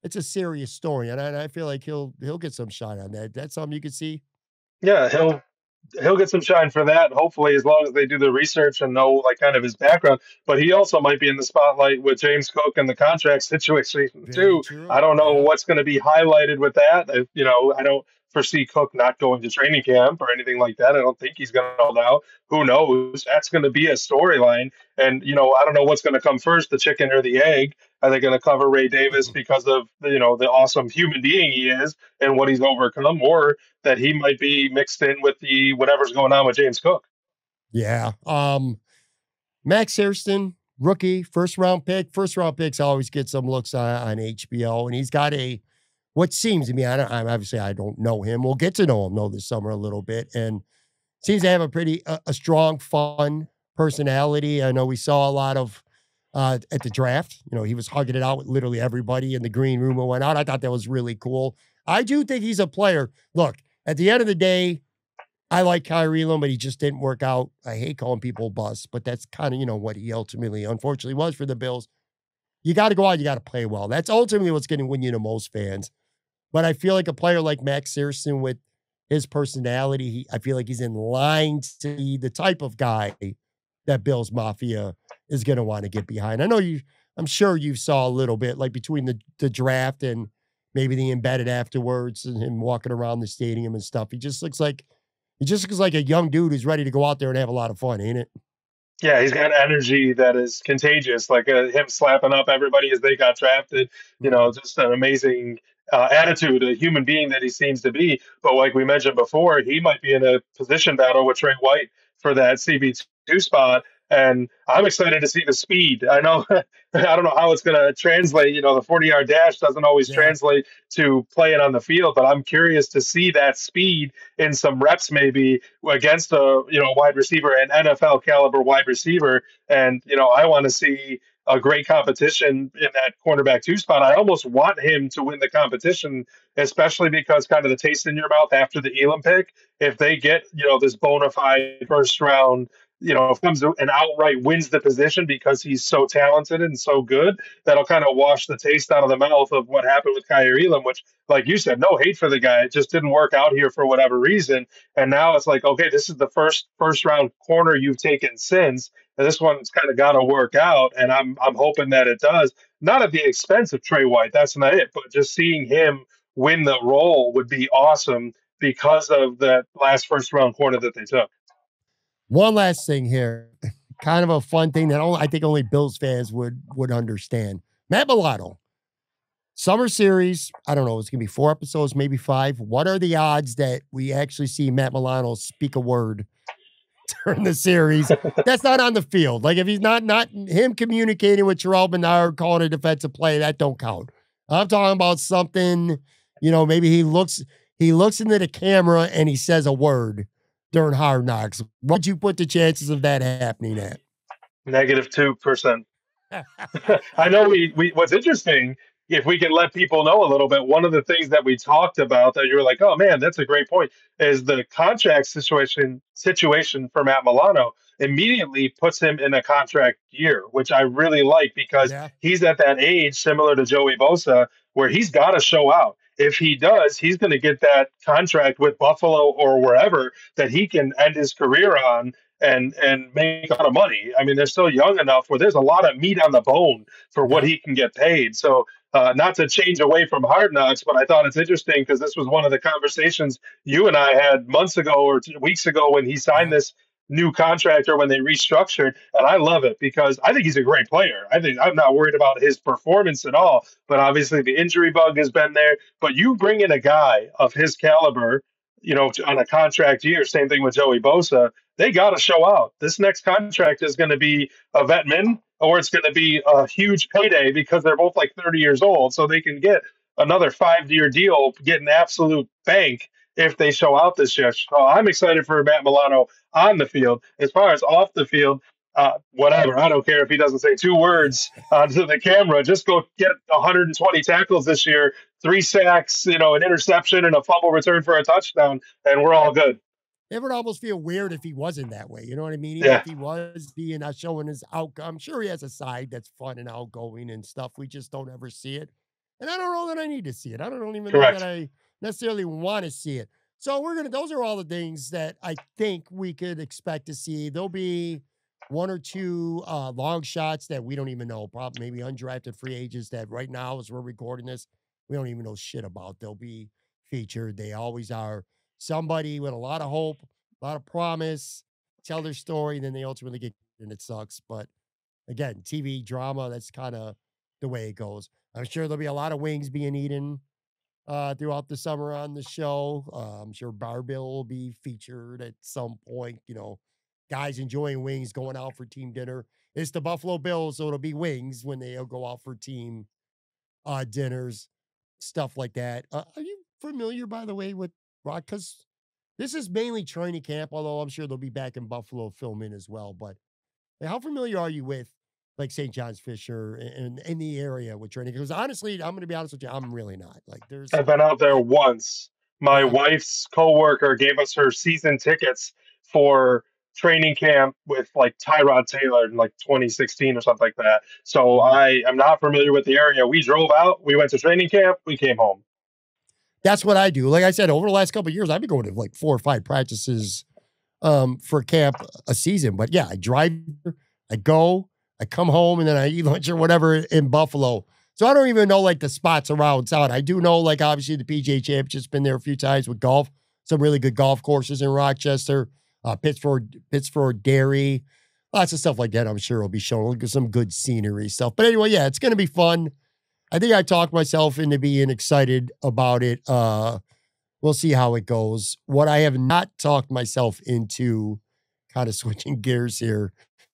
it's a serious story, and I feel like he'll get some shine on that. That's something you could see. Yeah, he'll he'll get some shine for that. Hopefully, as long as they do the research and know like kind of his background. But he also might be in the spotlight with James Cook and the contract situation Very too. true. I don't know Yeah. what's going to be highlighted with that. I don't foresee Cook not going to training camp or anything like that. I don't think he's going to hold out. Who knows? That's going to be a storyline. And I don't know what's going to come first, the chicken or the egg. Are they going to cover Ray Davis because of the awesome human being he is and what he's overcome, or that he might be mixed in with the whatever's going on with James Cook? Yeah. Max Hairston, rookie, first round pick. First round picks always get some looks on HBO, and he's got what seems to me, obviously I don't know him. We'll get to know him this summer a little bit, and seems to have a pretty a strong, fun personality. I know we saw a lot of at the draft. He was hugging it out with literally everybody in the green room and went out. I thought that was really cool. I do think he's a player. Look, at the end of the day, I like Kyrie Elam, but he just didn't work out. I hate calling people busts, but that's kind of, what he ultimately, unfortunately, was for the Bills. You got to go out, you got to play well. That's ultimately what's going to win you to most fans. But I feel like a player like Max Searson with his personality, I feel like he's in line to be the type of guy that Bills Mafia is going to want to get behind. I'm sure you saw a little bit, like between the draft and maybe the embedded afterwards and him walking around the stadium and stuff. He just looks like a young dude who's ready to go out there and have a lot of fun, ain't it? Yeah, he's got energy that is contagious, like him slapping up everybody as they got drafted. Mhm. Just an amazing attitude, a human being that he seems to be. But like we mentioned before, he might be in a position battle with Tre White for that CB2 spot. And I'm excited to see the speed. I know, I don't know how it's going to translate. The 40-yard dash doesn't always Yeah. translate to playing on the field, but I'm curious to see that speed in some reps maybe against a wide receiver, an NFL caliber wide receiver. And I want to see a great competition in that cornerback two spot. I almost want him to win the competition, especially because kind of the taste in your mouth after the Elam pick. If they get this bona fide first round, comes and outright wins the position because he's so talented and so good, that'll kind of wash the taste out of the mouth of what happened with Kyrie Elam, which, like you said, no hate for the guy. It just didn't work out here for whatever reason. And now it's like, okay, this is the first round corner you've taken since, and this one's kind of got to work out. And I'm hoping that it does, not at the expense of Tre White. That's not it, but just seeing him win the role would be awesome because of that last first round corner that they took. One last thing here, kind of a fun thing that I think only Bills fans would understand. Matt Milano, summer series. I don't know. It's gonna be 4 episodes, maybe 5. What are the odds that we actually see Matt Milano speak a word during the series? That's not on the field. Like if he's not him communicating with Terrell Bernard, calling a defensive play, that don't count. I'm talking about something. Maybe he looks into the camera and he says a word during Hard Knocks. What'd you put the chances of that happening at? -2%. I know what's interesting, if we can let people know a little bit, one of the things that we talked about that you were like, oh man, that's a great point, is the contract situation for Matt Milano immediately puts him in a contract year, which I really like because Yeah. he's at that age similar to Joey Bosa where he's got to show out. If he does, he's going to get that contract with Buffalo or wherever that he can end his career on and make a lot of money. I mean, they're still young enough where there's a lot of meat on the bone for what Yeah. he can get paid. So, not to change away from Hard Knocks, but I thought it's interesting because this was one of the conversations you and I had months ago or weeks ago when he signed Yeah. this new contract or when they restructured. And I love it because I think he's a great player. I think I'm not worried about his performance at all. But obviously, the injury bug has been there. But you bring in a guy of his caliber, on a contract year, same thing with Joey Bosa, they got to show out. This next contract is going to be a vet min or it's going to be a huge payday because they're both like 30 years old. So they can get another 5-year deal, get an absolute bank if they show out this year. So I'm excited for Matt Milano on the field. As far as off the field, whatever. I don't care if he doesn't say 2 words to the camera. Just go get 120 tackles this year, 3 sacks, an interception and a fumble return for a touchdown, and we're all good. It would almost feel weird if he wasn't that way. You know what I mean? Even Yeah, if he was being not showing his outcome, I'm sure he has a side that's fun and outgoing and stuff. We just don't ever see it. And I don't know that I need to see it. I don't even know that correct. I necessarily want to see it. So those are all the things that I think we could expect to see. There'll be one or two long shots that we don't even know, probably maybe undrafted free agents that right now, as we're recording this, we don't even know shit about. They'll be featured. They always are. Somebody with a lot of hope, a lot of promise, tell their story, and then they ultimately get, and it sucks. But again, TV drama, that's kind of the way it goes. I'm sure there'll be a lot of wings being eaten throughout the summer on the show. I'm sure Barbell will be featured at some point. Guys enjoying wings, going out for team dinner. It's the Buffalo Bills, so it'll be wings when they go out for team dinners, stuff like that. Are you familiar, by the way, with Rock? Because this is mainly training camp, although I'm sure they'll be back in Buffalo filming as well. But how familiar are you with like St. John's Fisher and in the area with training? Because honestly, I'm going to be honest with you, I'm really not. Like, there's, I've been out there once. My yeah, wife's coworker gave us her season tickets for training camp with like Tyrod Taylor in like 2016 or something like that. So mhm. I am not familiar with the area. We drove out, we went to training camp, we came home. That's what I do. Like I said, over the last couple of years, I've been going to like 4 or 5 practices for camp a season. But yeah, I drive, I go, I come home, and then I eat lunch or whatever in Buffalo. So I don't even know like the spots around town. I do know like obviously the PGA Championship's been there a few times with golf. Some really good golf courses in Rochester, Pittsford Dairy, lots of stuff like that. I'm sure will be showing look at some good scenery stuff. But anyway, yeah, it's gonna be fun. I think I talked myself into being excited about it. We'll see how it goes. What I have not talked myself into, kind of switching gears here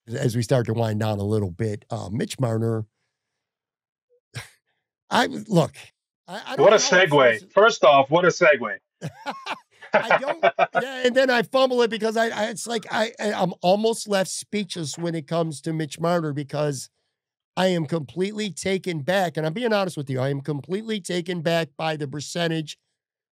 as we start to wind down a little bit. Mitch Marner, I look, I don't What a know how I feel. segue. First off, what a segue. I don't, yeah, and then I fumble it because it's like I'm almost left speechless when it comes to Mitch Marner because I am completely taken back, and I'm being honest with you. I am completely taken back by the percentage.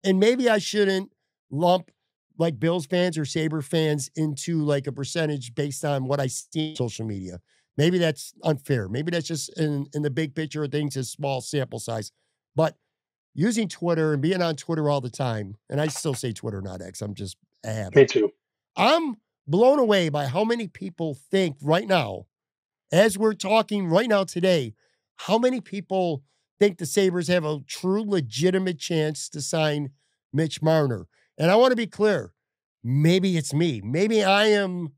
And maybe I shouldn't lump like Bills fans or Sabre fans into like a percentage based on what I see on social media. Maybe that's unfair. Maybe that's just in the big picture of things, a small sample size. But using Twitter and being on Twitter all the time, and I still say Twitter, not X, I'm just a Me habit. too. I'm blown away by how many people think right now, as we're talking right now today, how many people think the Sabres have a true legitimate chance to sign Mitch Marner? And I want to be clear, maybe it's me. Maybe I am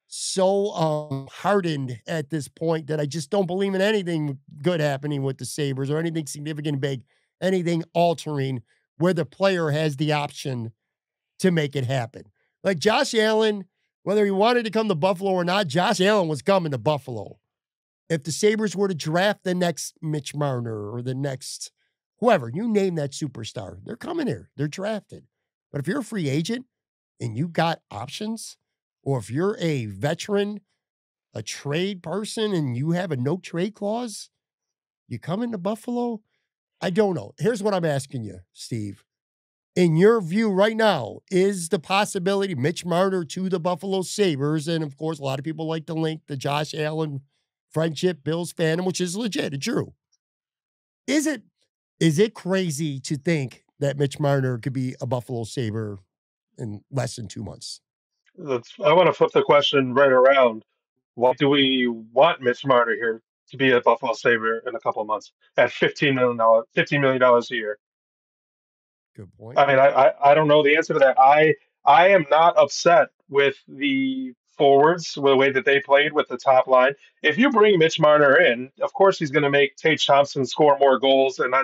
so hardened at this point that I just don't believe in anything good happening with the Sabres or anything significant big, anything altering where the player has the option to make it happen. Like Josh Allen, whether he wanted to come to Buffalo or not, Josh Allen was coming to Buffalo. If the Sabres were to draft the next Mitch Marner or the next whoever, you name that superstar, they're coming here. They're drafted. But if you're a free agent and you got options, or if you're a veteran, a trade person, and you have a no trade clause, you come into Buffalo? I don't know. Here's what I'm asking you, Steve. In your view right now, is the possibility Mitch Marner to the Buffalo Sabres, and of course, a lot of people like to link the Josh Allen friendship, Bills fandom, which is legit and true. Is it crazy to think that Mitch Marner could be a Buffalo Sabre in less than 2 months? I want to flip the question right around. Why do we want Mitch Marner here to be a Buffalo Sabre in a couple of months at $15 million a year? Good point. I mean, I don't know the answer to that. I am not upset with the forwards, with the way that they played with the top line. If you bring Mitch Marner in, of course he's going to make Tate Thompson score more goals, and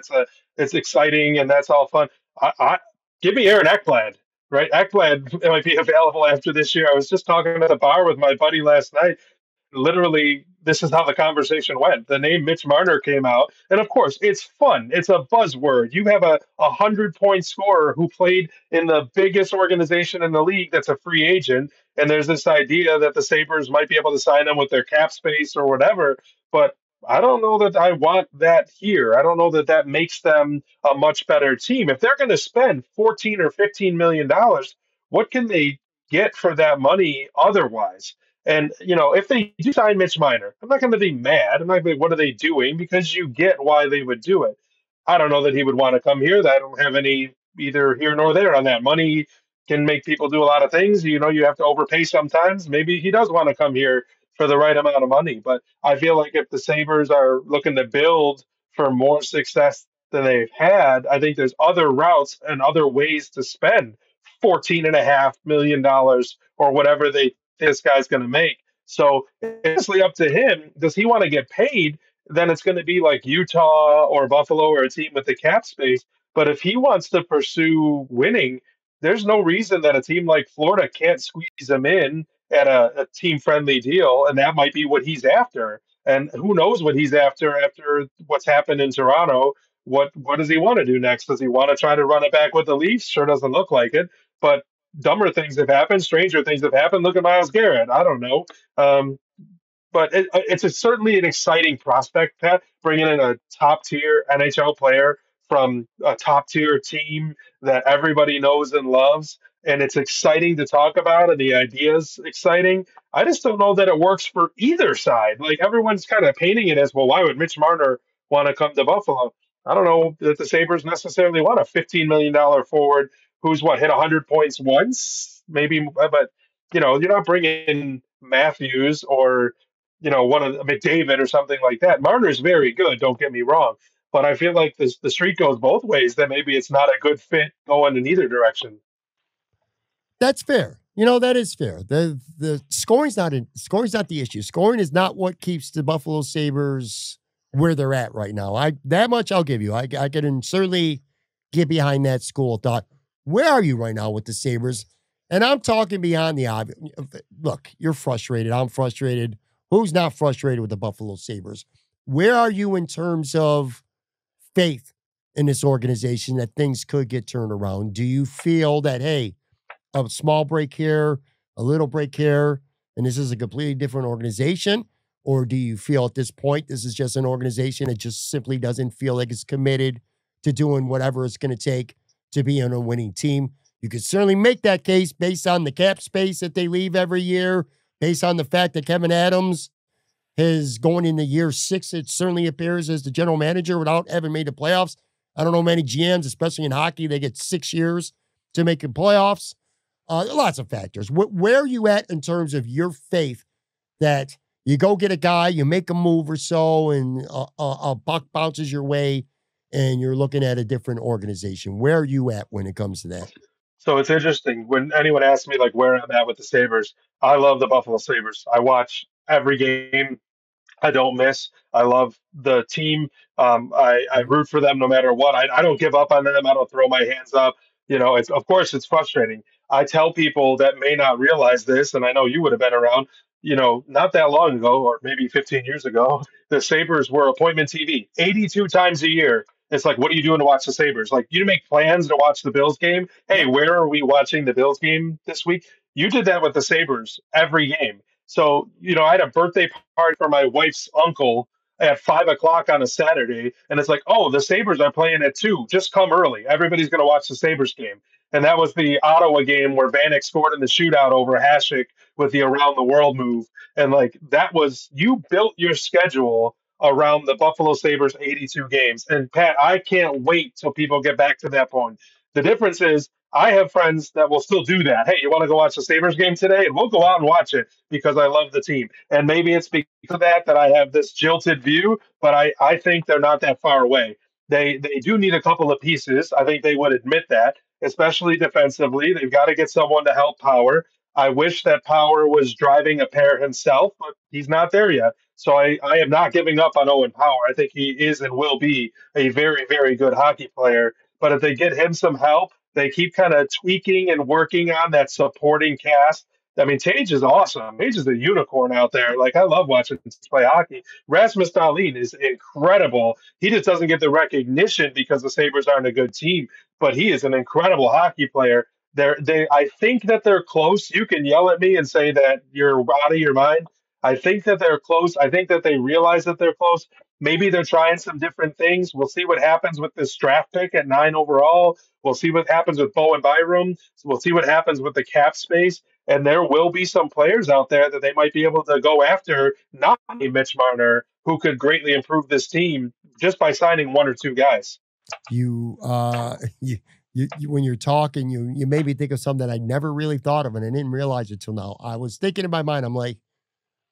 it's exciting and that's all fun. I give me Aaron Ekblad, right? Ekblad might be available after this year. I was just talking at the bar with my buddy last night. Literally, this is how the conversation went. The name Mitch Marner came out, and of course it's fun, it's a buzzword. You have a 100-point scorer who played in the biggest organization in the league that's a free agent, and there's this idea that the Sabres might be able to sign him with their cap space or whatever. But I don't know that I want that here. I don't know that that makes them a much better team. If they're going to spend 14 or 15 million dollars, what can they get for that money otherwise? And if they do sign Mitch Miner, I'm not going to be mad. I'm not going to be, what are they doing? Because you get why they would do it. I don't know that he would want to come here. I don't have any, either here nor there on that. Money can make people do a lot of things. You know, you have to overpay sometimes. Maybe he does want to come here for the right amount of money. But I feel like if the Sabres are looking to build for more success than they've had, I think there's other routes and other ways to spend $14.5 million or whatever this guy's going to make. So it's really up to him. Does he want to get paid? Then it's going to be like Utah or Buffalo or a team with the cap space. But if he wants to pursue winning, there's no reason that a team like Florida can't squeeze him in at a team friendly deal. And that might be what he's after. And who knows what he's after what's happened in Toronto. What does he want to do next? Does he want to try to run it back with the Leafs? Sure doesn't look like it. But dumber things have happened, stranger things have happened. Look at Miles Garrett. I don't know. But certainly an exciting prospect, Pat, bringing in a top tier NHL player from a top tier team that everybody knows and loves. And it's exciting to talk about, and the idea is exciting. I just don't know that it works for either side. Like everyone's kind of painting it as, well, why would Mitch Marner want to come to Buffalo? I don't know that the Sabres necessarily want a $15 million forward who's hit 100 points once, maybe, but you're not bringing in Matthews or one of McDavid or something like that. Marner's very good, don't get me wrong, but I feel like the street goes both ways. That maybe it's not a good fit going in either direction. That's fair. That is fair. The scoring's not the issue. Scoring is not what keeps the Buffalo Sabres where they're at right now. That much I'll give you. I can certainly get behind that school of thought. Where are you right now with the Sabres? And I'm talking beyond the obvious. Look, you're frustrated. I'm frustrated. Who's not frustrated with the Buffalo Sabres? Where are you in terms of faith in this organization that things could get turned around? Do you feel that, hey, a small break here, a little break here, and this is a completely different organization? Or do you feel at this point this is just an organization that just simply doesn't feel like it's committed to doing whatever it's going to take to be on a winning team? You could certainly make that case based on the cap space that they leave every year, based on the fact that Kevin Adams is going into year 6, it certainly appears, as the general manager without having made the playoffs. I don't know many GMs, especially in hockey, they get 6 years to make the playoffs. Lots of factors. Where are you at in terms of your faith that you go get a guy, you make a move or so, and a buck bounces your way, and you're looking at a different organization? Where are you at when it comes to that? So it's interesting when anyone asks me like where I'm at with the Sabres. I love the Buffalo Sabres. I watch every game. I don't miss. I love the team. I root for them no matter what. I don't give up on them. I don't throw my hands up. It's of course it's frustrating. I tell people that may not realize this, and I know you would have been around. Not that long ago, or maybe 15 years ago, the Sabres were appointment TV 82 times a year. It's like, what are you doing to watch the Sabres? Like, you make plans to watch the Bills game. Hey, Yep. where are we watching the Bills game this week? You did that with the Sabres every game. So, I had a birthday party for my wife's uncle at 5 o'clock on a Saturday. And it's like, oh, the Sabres are playing at 2. Just come early. Everybody's going to watch the Sabres game. And that was the Ottawa game where Vanek scored in the shootout over Hasek with the around the world move. And like, you built your schedule around the Buffalo Sabres 82 games. And Pat, I can't wait till people get back to that point. The difference is I have friends that will still do that. Hey, you want to go watch the Sabres game today? And we'll go out and watch it because I love the team. And maybe it's because of that I have this jilted view, but I think they're not that far away. They do need a couple of pieces. I think they would admit that, especially defensively. They've got to get someone to help Power. I wish that Power was driving a pair himself, but he's not there yet. So I am not giving up on Owen Power. I think he is and will be a very, very good hockey player. But if they get him some help, they keep kind of tweaking and working on that supporting cast. I mean, Tage is awesome. Tage is a unicorn out there. Like, I love watching him play hockey. Rasmus Dahlin is incredible. He just doesn't get the recognition because the Sabres aren't a good team, but he is an incredible hockey player. I think that they're close. You can yell at me and say that you're out of your mind. I think that they're close. I think that they realize that they're close. Maybe they're trying some different things. We'll see what happens with this draft pick at 9 overall. We'll see what happens with Bowen Byram. We'll see what happens with the cap space. And there will be some players out there that they might be able to go after, not Mitch Marner, who could greatly improve this team just by signing 1 or 2 guys. You when you're talking, you made me think of something that I never really thought of, and I didn't realize it till now. I was thinking in my mind, I'm like,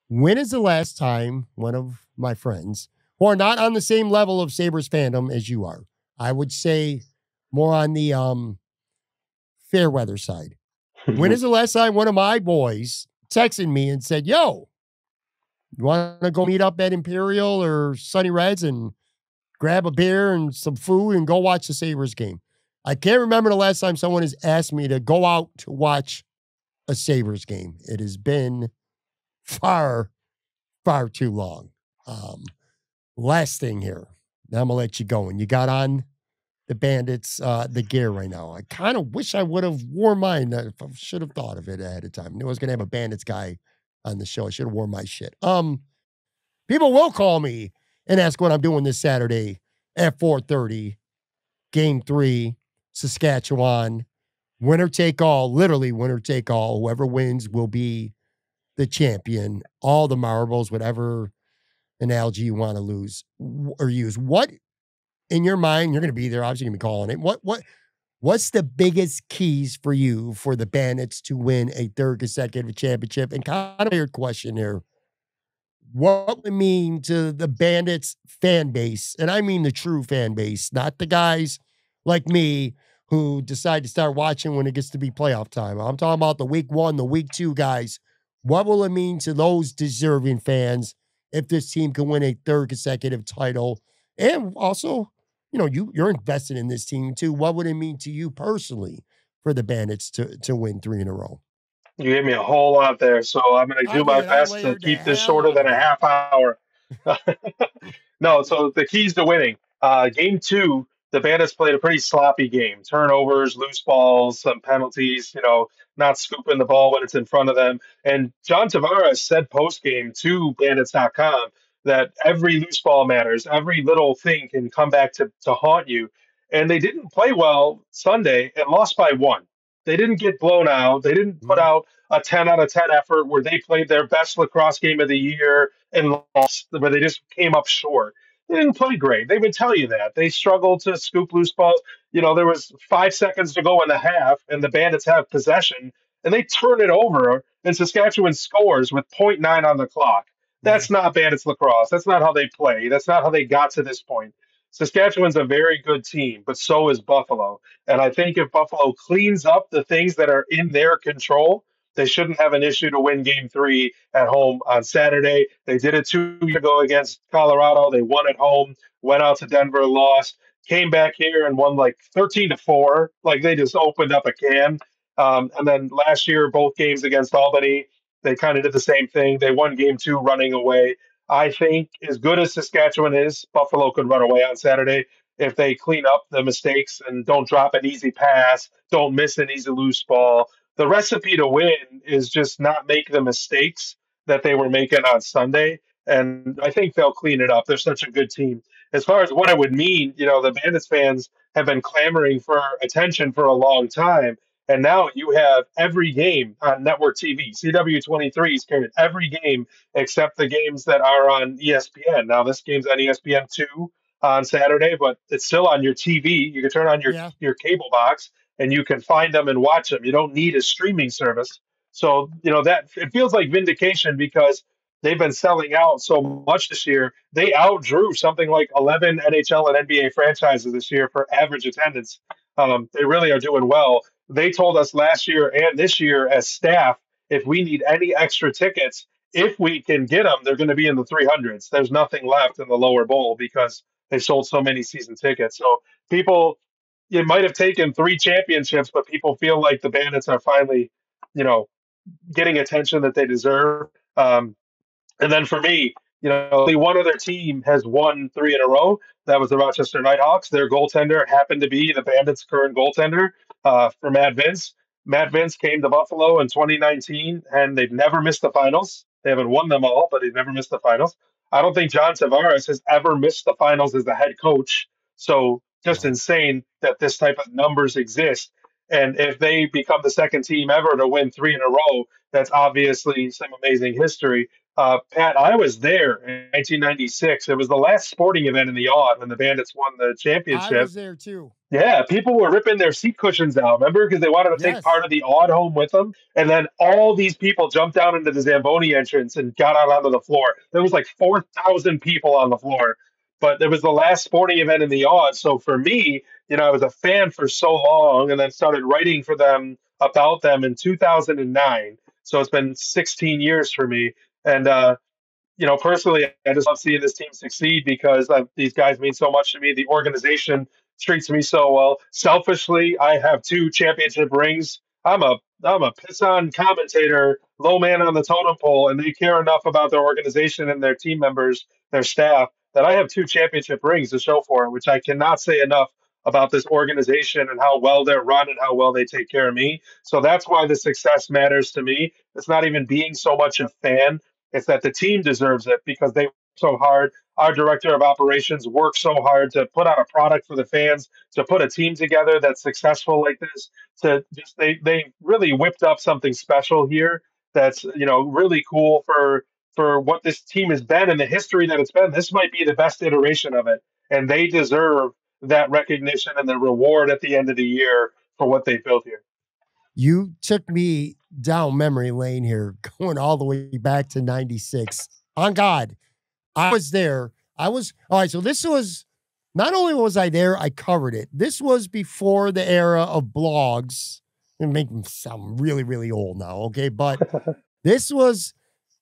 when is the last time one of my friends who are not on the same level of Sabres fandom as you are, I would say more on the fair weather side. When is the last time one of my boys texted me and said, "Yo, you want to go meet up at Imperial or Sunny Reds and grab a beer and some food and go watch the Sabres game"? I can't remember the last time someone has asked me to go out to watch a Sabres game. It has been far, far too long. Last thing here. Now I'm going to let you go. And you got on the Bandits, the gear right now. I kind of wish I would have worn mine. I should have thought of it ahead of time. I knew I was going to have a Bandits guy on the show. I should have worn my shit. People will call me and ask what I'm doing this Saturday at 4:30. Game 3, Saskatchewan. Winner take all, literally winner take all. Whoever wins will be the champion. All the marbles, whatever analogy you want to lose or use. What in your mind, you're going to be there, obviously going to be calling it. What's the biggest keys for you for the Bandits to win a third consecutive championship? And kind of a weird question here. What would it mean to the Bandits fan base? And I mean the true fan base, not the guys like me who decide to start watching when it gets to be playoff time. I'm talking about the week 1, the week 2 guys. What will it mean to those deserving fans if this team can win a third consecutive title? And also, you're invested in this team too. What would it mean to you personally for the Bandits to win 3 in a row? You gave me a whole lot there, so I'm going to I do my did. I best to layered the keep this hell shorter out than of a it. half hour. No, so the keys to winning. Game 2, the Bandits played a pretty sloppy game. Turnovers, loose balls, some penalties, not scooping the ball when it's in front of them. And John Tavares said post game to Bandits.com that every loose ball matters. Every little thing can come back to haunt you. And they didn't play well Sunday and lost by 1. They didn't get blown out. They didn't put Mm, out a 10 out of 10 effort where they played their best lacrosse game of the year and lost, where they just came up short. They didn't play great. They would tell you that. They struggled to scoop loose balls. There was 5 seconds to go in the half, and the Bandits have possession, and they turn it over, and Saskatchewan scores with point 0.9 on the clock. yeah. That's not Bandits lacrosse. That's not how they play. That's not how they got to this point. Saskatchewan's a very good team, but so is Buffalo. And I think if Buffalo cleans up the things that are in their control, they shouldn't have an issue to win game 3 at home on Saturday. They did it 2 years ago against Colorado. They won at home, went out to Denver, lost, came back here and won like 13-4. Like they just opened up a can. And then last year, both games against Albany, they kind of did the same thing. They won game 2 running away. I think as good as Saskatchewan is, Buffalo could run away on Saturday if they clean up the mistakes and don't drop an easy pass, don't miss an easy loose ball. The recipe to win is just not make the mistakes that they were making on Sunday. And I think they'll clean it up. They're such a good team. As far as what it would mean, the Bandits fans have been clamoring for attention for a long time. And now you have every game on network TV. CW23 is carrying every game except the games that are on ESPN. Now, this game's on ESPN2 on Saturday, but it's still on your TV. You can turn on Yeah. your cable box and you can find them and watch them. You don't need a streaming service. So, that it feels like vindication because they've been selling out so much this year. They outdrew something like 11 NHL and NBA franchises this year for average attendance. They really are doing well. They told us last year and this year as staff, if we need any extra tickets, if we can get them, they're going to be in the 300s. There's nothing left in the lower bowl because they sold so many season tickets. So people, it might have taken 3 championships, but people feel like the Bandits are finally, you know, getting attention that they deserve. And then for me, only one other team has won 3 in a row. That was the Rochester Nighthawks. Their goaltender happened to be the Bandits' current goaltender for Matt Vince. Matt Vince came to Buffalo in 2019, and they've never missed the finals. They haven't won them all, but they've never missed the finals. I don't think John Tavares has ever missed the finals as the head coach. So just No. insane that this type of numbers exist. And if they become the second team ever to win 3 in a row, that's obviously some amazing history. Pat, I was there in 1996. It was the last sporting event in the Odd when the Bandits won the I championship. was there too. Yeah, people were ripping their seat cushions out, remember? Because they wanted to take Yes. part of the odd home with them. And then all these people jumped down into the Zamboni entrance and got out onto the floor. There was like 4,000 people on the floor. But it was the last sporting event in the odd. So for me, I was a fan for so long and then started writing for them about them in 2009. So it's been 16 years for me. And personally, I just love seeing this team succeed because these guys mean so much to me. The organization treats me so well. Selfishly, I have two championship rings. I'm a piss on commentator, low man on the totem pole, and they care enough about their organization and their team members, their staff, that I have two championship rings to show for it, which I cannot say enough about this organization and how well they're run and how well they take care of me. So that's why the success matters to me. It's not even being so much a fan, it's that the team deserves it because they work so hard. Our director of operations works so hard to put out a product for the fans, to put a team together that's successful like this. To just they really whipped up something special here that's really cool for what this team has been and the history that it's been. This might be the best iteration of it, and they deserve that recognition and the reward at the end of the year for what they built here. You took me down memory lane here, going all the way back to 96. On God, I was there. All right, so this was, not only was I there, I covered it. This was before the era of blogs. And make them sound really, really old now, okay? But this was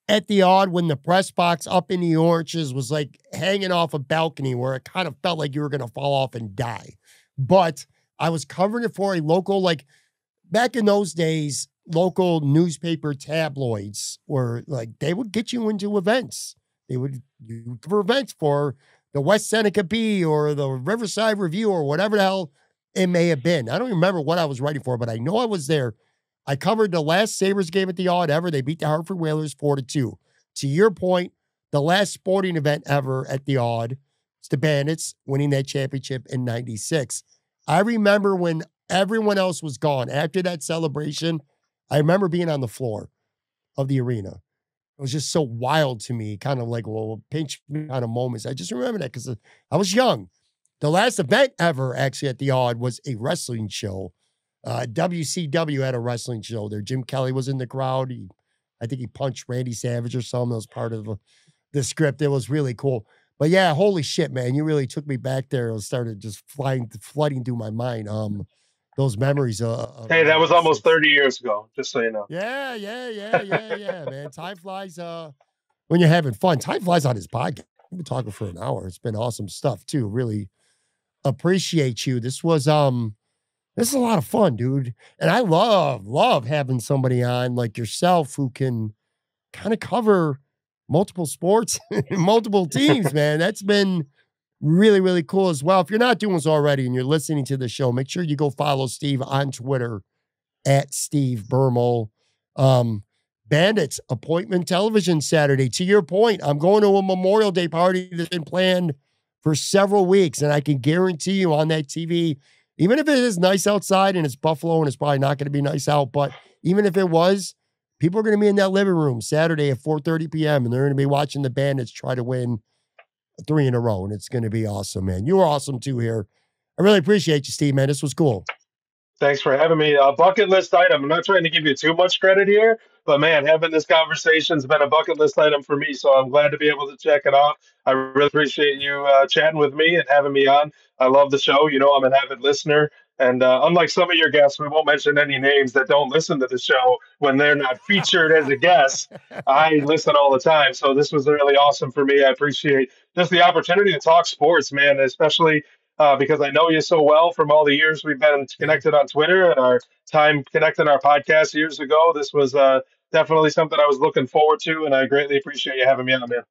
at the odd when the press box up in the oranges was like hanging off a balcony where it kind of felt like you were going to fall off and die. But I was covering it for a local, back in those days, local newspaper tabloids were they would get you into events. They would cover events for the West Seneca Bee or the Riverside Review or whatever the hell it may have been. I don't even remember what I was writing for, but I know I was there. I covered the last Sabres game at the Odd ever. They beat the Hartford Whalers 4-2. To your point, the last sporting event ever at the Odd, it's the Bandits winning that championship in 96. I remember when everyone else was gone. After that celebration, I remember being on the floor of the arena. It was just so wild to me, kind of pinch me kind of moments. I just remember that because I was young. The last event ever, actually, at the Odd was a wrestling show. WCW had a wrestling show there. Jim Kelly was in the crowd. I think he punched Randy Savage or something. That was part of the script. It was really cool. But yeah, holy shit, man. You really took me back there. It started just flooding through my mind. Those memories. Hey, that was almost 30 years ago, just so you know. Yeah, man. Time flies when you're having fun. Time flies on his podcast. We've been talking for an hour. It's been awesome stuff, too. Really appreciate you. This is a lot of fun, dude. And I love having somebody on like yourself who can kind of cover multiple sports, multiple teams, man. That's been really, really cool as well. If you're not doing so already and you're listening to the show, make sure you go follow Steve on Twitter at Steve Burmel. Bandits appointment television Saturday. To your point, I'm going to a Memorial Day party that's been planned for several weeks, and I can guarantee you on that TV, even if it is nice outside and it's Buffalo and it's probably not going to be nice out, but even if it was, people are going to be in that living room Saturday at 4:30 p.m. and they're going to be watching the Bandits try to win 3 in a row, and it's going to be awesome, man. You were awesome too here. I really appreciate you, Steve, man. This was cool. Thanks for having me. A bucket list item. I'm not trying to give you too much credit here, but man, having this conversation's been a bucket list item for me. So I'm glad to be able to check it off. I really appreciate you chatting with me and having me on. I love the show. I'm an avid listener. And unlike some of your guests, we won't mention any names that don't listen to the show when they're not featured as a guest. I listen all the time. So this was really awesome for me. I appreciate just the opportunity to talk sports, man, especially because I know you so well from all the years we've been connected on Twitter and our time connecting our podcast years ago. This was definitely something I was looking forward to, and I greatly appreciate you having me on, man.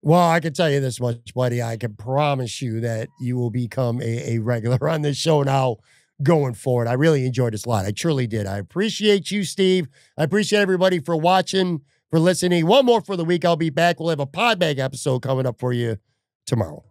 Well, I can tell you this much, buddy. I can promise you that you will become a regular on this show now going forward. I really enjoyed this a lot. I truly did. I appreciate you, Steve. I appreciate everybody for watching, for listening. One more for the week. I'll be back. We'll have a Podbag episode coming up for you tomorrow.